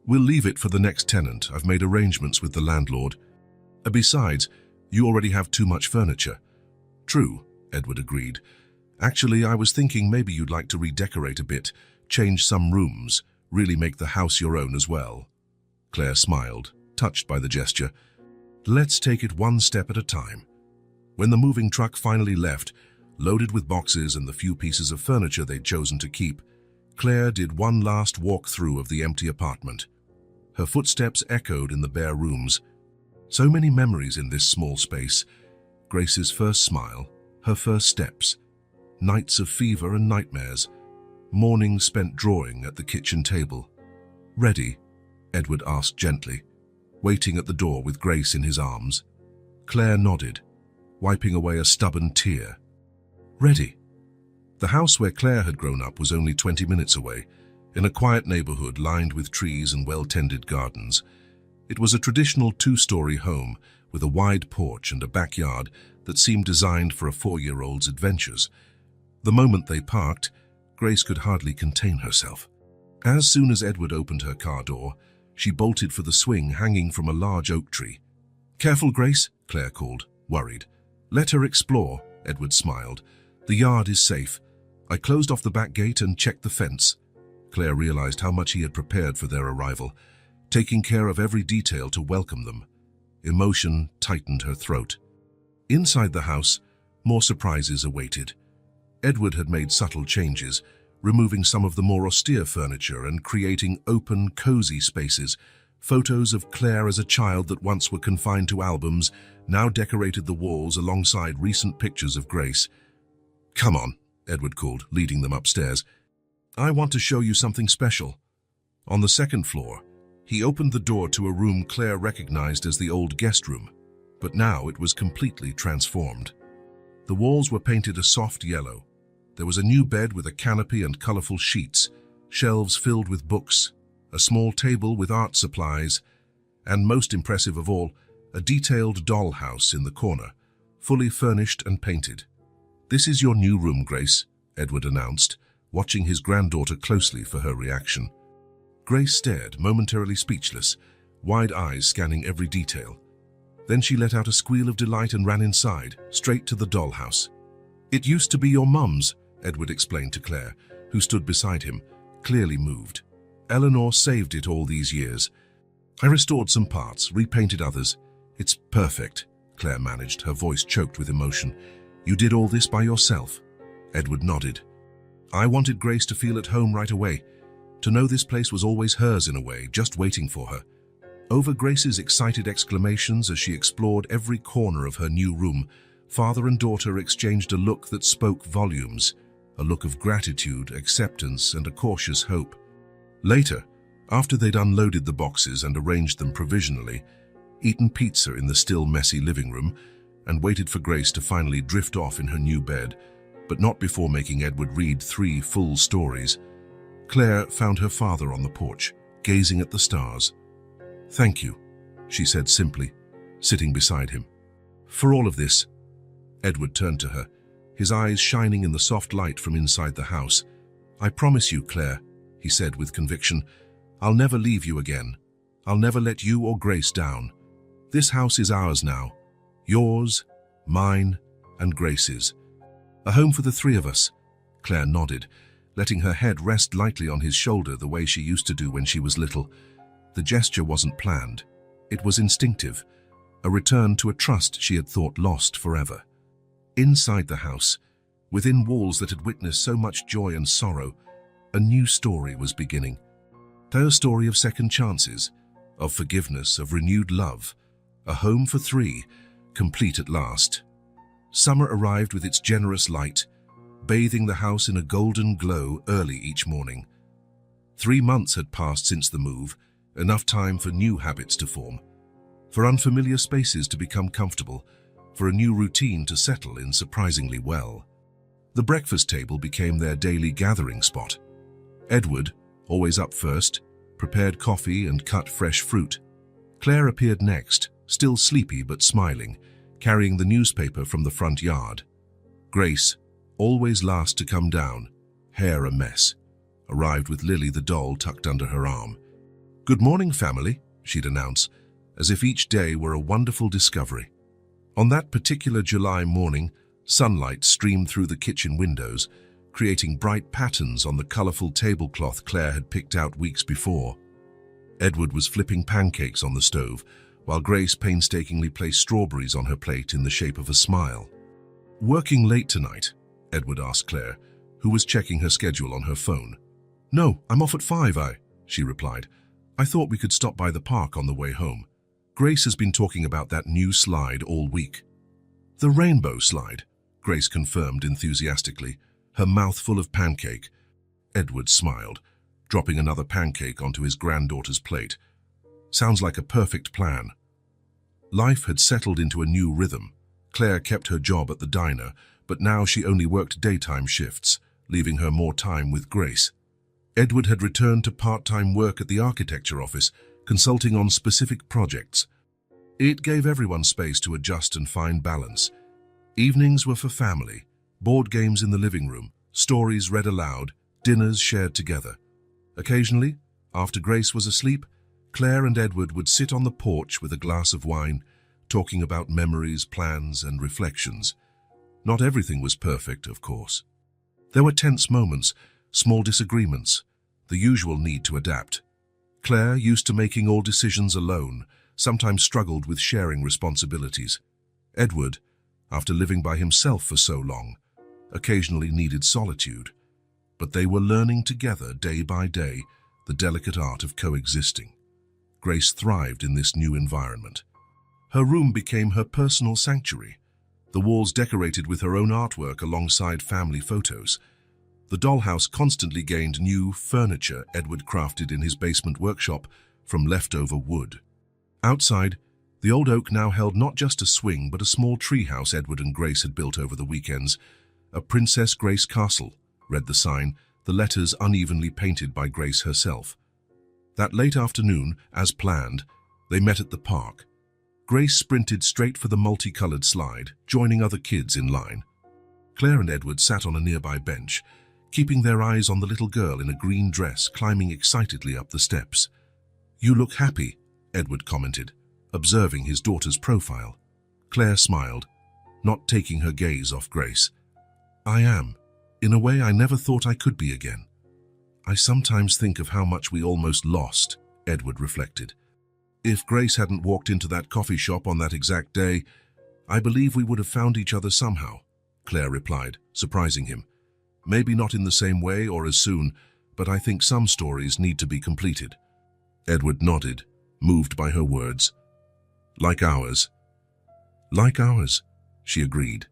"We'll leave it for the next tenant. I've made arrangements with the landlord. Besides, you already have too much furniture." "True," Edward agreed. "Actually, I was thinking maybe you'd like to redecorate a bit, change some rooms, really make the house your own as well." Claire smiled, touched by the gesture. "Let's take it one step at a time." When the moving truck finally left, loaded with boxes and the few pieces of furniture they'd chosen to keep, Claire did one last walk through of the empty apartment. Her footsteps echoed in the bare rooms. So many memories in this small space. Grace's first smile, her first steps, nights of fever and nightmares, mornings spent drawing at the kitchen table. "Ready?" Edward asked gently, waiting at the door with Grace in his arms. Claire nodded, wiping away a stubborn tear. "Ready." The house where Claire had grown up was only 20 minutes away, in a quiet neighborhood lined with trees and well-tended gardens. It was a traditional 2-story home with a wide porch and a backyard that seemed designed for a 4-year-old's adventures. The moment they parked, Grace could hardly contain herself. As soon as Edward opened her car door, she bolted for the swing hanging from a large oak tree. "Careful, Grace," Claire called, worried. "Let her explore," Edward smiled. "The yard is safe. I closed off the back gate and checked the fence." Claire realized how much he had prepared for their arrival, taking care of every detail to welcome them. Emotion tightened her throat. Inside the house, more surprises awaited. Edward had made subtle changes, removing some of the more austere furniture and creating open, cozy spaces. Photos of Claire as a child that once were confined to albums now decorated the walls alongside recent pictures of Grace. "Come on," Edward called, leading them upstairs. "I want to show you something special." On the second floor, he opened the door to a room Claire recognized as the old guest room, but now it was completely transformed. The walls were painted a soft yellow. There was a new bed with a canopy and colorful sheets, shelves filled with books, a small table with art supplies, and most impressive of all, a detailed dollhouse in the corner, fully furnished and painted. "This is your new room, Grace," Edward announced, watching his granddaughter closely for her reaction. Grace stared, momentarily speechless, wide eyes scanning every detail. Then she let out a squeal of delight and ran inside, straight to the dollhouse. "It used to be your mum's," Edward explained to Claire, who stood beside him, clearly moved. "Eleanor saved it all these years. I restored some parts, repainted others. It's perfect," Claire managed, her voice choked with emotion. "You did all this by yourself?" Edward nodded. "I wanted Grace to feel at home right away, to know this place was always hers in a way, just waiting for her." Over Grace's excited exclamations as she explored every corner of her new room, father and daughter exchanged a look that spoke volumes, a look of gratitude, acceptance, and a cautious hope. Later, after they'd unloaded the boxes and arranged them provisionally, eaten pizza in the still messy living room, and waited for Grace to finally drift off in her new bed, but not before making Edward read 3 full stories, Claire found her father on the porch, gazing at the stars. "Thank you," she said simply, sitting beside him. "For all of this." Edward turned to her, his eyes shining in the soft light from inside the house. "I promise you, Claire," he said with conviction, "I'll never leave you again. I'll never let you or Grace down. This house is ours now. Yours, mine, and Grace's. A home for the 3 of us." Claire nodded, letting her head rest lightly on his shoulder the way she used to do when she was little. The gesture wasn't planned. It was instinctive, a return to a trust she had thought lost forever. Inside the house, within walls that had witnessed so much joy and sorrow, a new story was beginning. Her story of second chances, of forgiveness, of renewed love. A home for 3, complete at last. Summer arrived with its generous light, bathing the house in a golden glow early each morning. 3 months had passed since the move, enough time for new habits to form, for unfamiliar spaces to become comfortable, for a new routine to settle in surprisingly well. The breakfast table became their daily gathering spot. Edward, always up first, prepared coffee and cut fresh fruit. Claire appeared next, still sleepy but smiling, carrying the newspaper from the front yard. Grace, always last to come down, hair a mess, arrived with Lily the doll tucked under her arm. "Good morning, family," she'd announce, as if each day were a wonderful discovery. On that particular July morning, sunlight streamed through the kitchen windows, creating bright patterns on the colorful tablecloth Claire had picked out weeks before. Edward was flipping pancakes on the stove, while Grace painstakingly placed strawberries on her plate in the shape of a smile. "Working late tonight?" Edward asked Claire, who was checking her schedule on her phone. "No, I'm off at 5, she replied. "I thought we could stop by the park on the way home. Grace has been talking about that new slide all week." "The rainbow slide," Grace confirmed enthusiastically, her mouth full of pancake. Edward smiled, dropping another pancake onto his granddaughter's plate. "Sounds like a perfect plan." Life had settled into a new rhythm. Claire kept her job at the diner, but now she only worked daytime shifts, leaving her more time with Grace. Edward had returned to part-time work at the architecture office, consulting on specific projects. It gave everyone space to adjust and find balance. Evenings were for family, board games in the living room, stories read aloud, dinners shared together. Occasionally, after Grace was asleep, Claire and Edward would sit on the porch with a glass of wine, talking about memories, plans, and reflections. Not everything was perfect, of course. There were tense moments, small disagreements, the usual need to adapt. Claire, used to making all decisions alone, sometimes struggled with sharing responsibilities. Edward, after living by himself for so long, occasionally needed solitude. But they were learning together, day by day, the delicate art of coexisting. Grace thrived in this new environment. Her room became her personal sanctuary, the walls decorated with her own artwork alongside family photos. The dollhouse constantly gained new furniture Edward crafted in his basement workshop from leftover wood. Outside, the old oak now held not just a swing but a small treehouse Edward and Grace had built over the weekends. "A Princess Grace Castle," read the sign, the letters unevenly painted by Grace herself. That late afternoon, as planned, they met at the park. Grace sprinted straight for the multicolored slide, joining other kids in line. Claire and Edward sat on a nearby bench, keeping their eyes on the little girl in a green dress climbing excitedly up the steps. "You look happy," Edward commented, observing his daughter's profile. Claire smiled, not taking her gaze off Grace. I am, in a way I never thought I could be again. I sometimes think of how much we almost lost, Edward reflected. If Grace hadn't walked into that coffee shop on that exact day, I believe we would have found each other somehow, Claire replied, surprising him. Maybe not in the same way or as soon, but I think some stories need to be completed. Edward nodded, moved by her words. Like ours. Like ours, she agreed.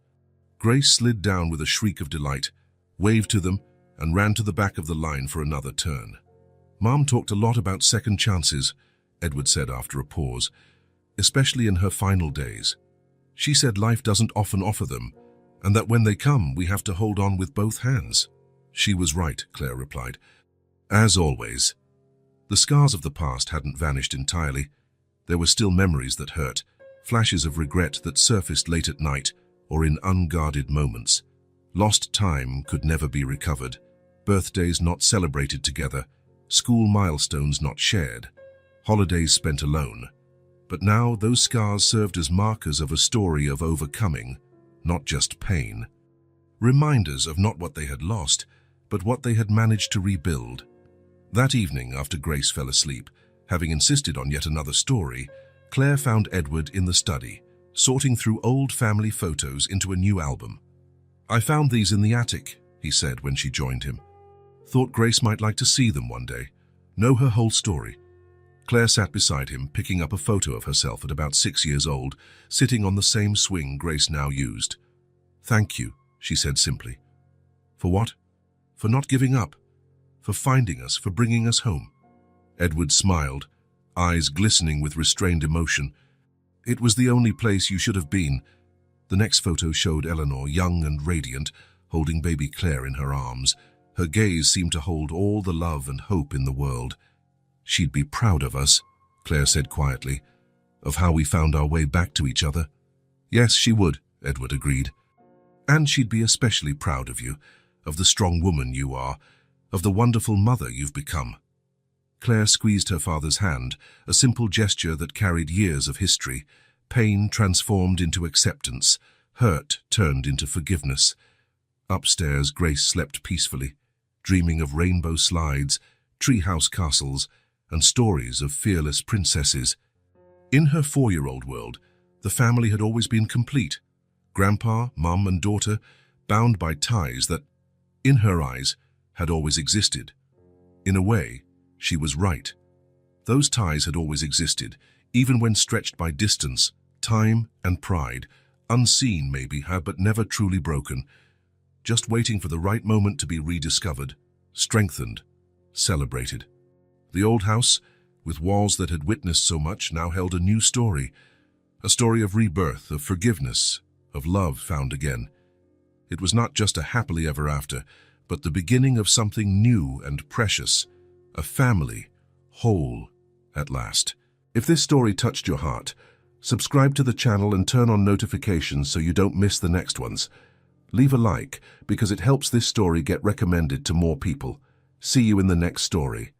Grace slid down with a shriek of delight, waved to them, and ran to the back of the line for another turn. Mom talked a lot about second chances, Edward said after a pause, especially in her final days. She said life doesn't often offer them, and that when they come, we have to hold on with both hands. She was right, Claire replied. As always. The scars of the past hadn't vanished entirely. There were still memories that hurt, flashes of regret that surfaced late at night or in unguarded moments. Lost time could never be recovered, birthdays not celebrated together, school milestones not shared, holidays spent alone. But now those scars served as markers of a story of overcoming, not just pain. Reminders of not what they had lost, but what they had managed to rebuild. That evening, after Grace fell asleep, having insisted on yet another story, Claire found Edward in the study, sorting through old family photos into a new album. I found these in the attic, he said when she joined him. Thought Grace might like to see them one day, know her whole story. Claire sat beside him, picking up a photo of herself at about 6 years old, sitting on the same swing Grace now used. Thank you, she said simply. For what? For not giving up. For finding us, for bringing us home. Edward smiled, eyes glistening with restrained emotion. It was the only place you should have been. The next photo showed Eleanor, young and radiant, holding baby Claire in her arms. Her gaze seemed to hold all the love and hope in the world. She'd be proud of us, Claire said quietly, of how we found our way back to each other. Yes, she would, Edward agreed. And she'd be especially proud of you, of the strong woman you are, of the wonderful mother you've become. Claire squeezed her father's hand, a simple gesture that carried years of history. Pain transformed into acceptance, hurt turned into forgiveness. Upstairs, Grace slept peacefully, dreaming of rainbow slides, treehouse castles, and stories of fearless princesses. In her 4-year-old world, the family had always been complete. Grandpa, Mum, and daughter, bound by ties that, in her eyes, had always existed. In a way, she was right. Those ties had always existed, even when stretched by distance, time, and pride, unseen maybe, but never truly broken, just waiting for the right moment to be rediscovered, strengthened, celebrated. The old house, with walls that had witnessed so much, now held a new story, a story of rebirth, of forgiveness, of love found again. It was not just a happily ever after, but the beginning of something new and precious, a family, whole, at last. If this story touched your heart, subscribe to the channel and turn on notifications so you don't miss the next ones. Leave a like, because it helps this story get recommended to more people. See you in the next story.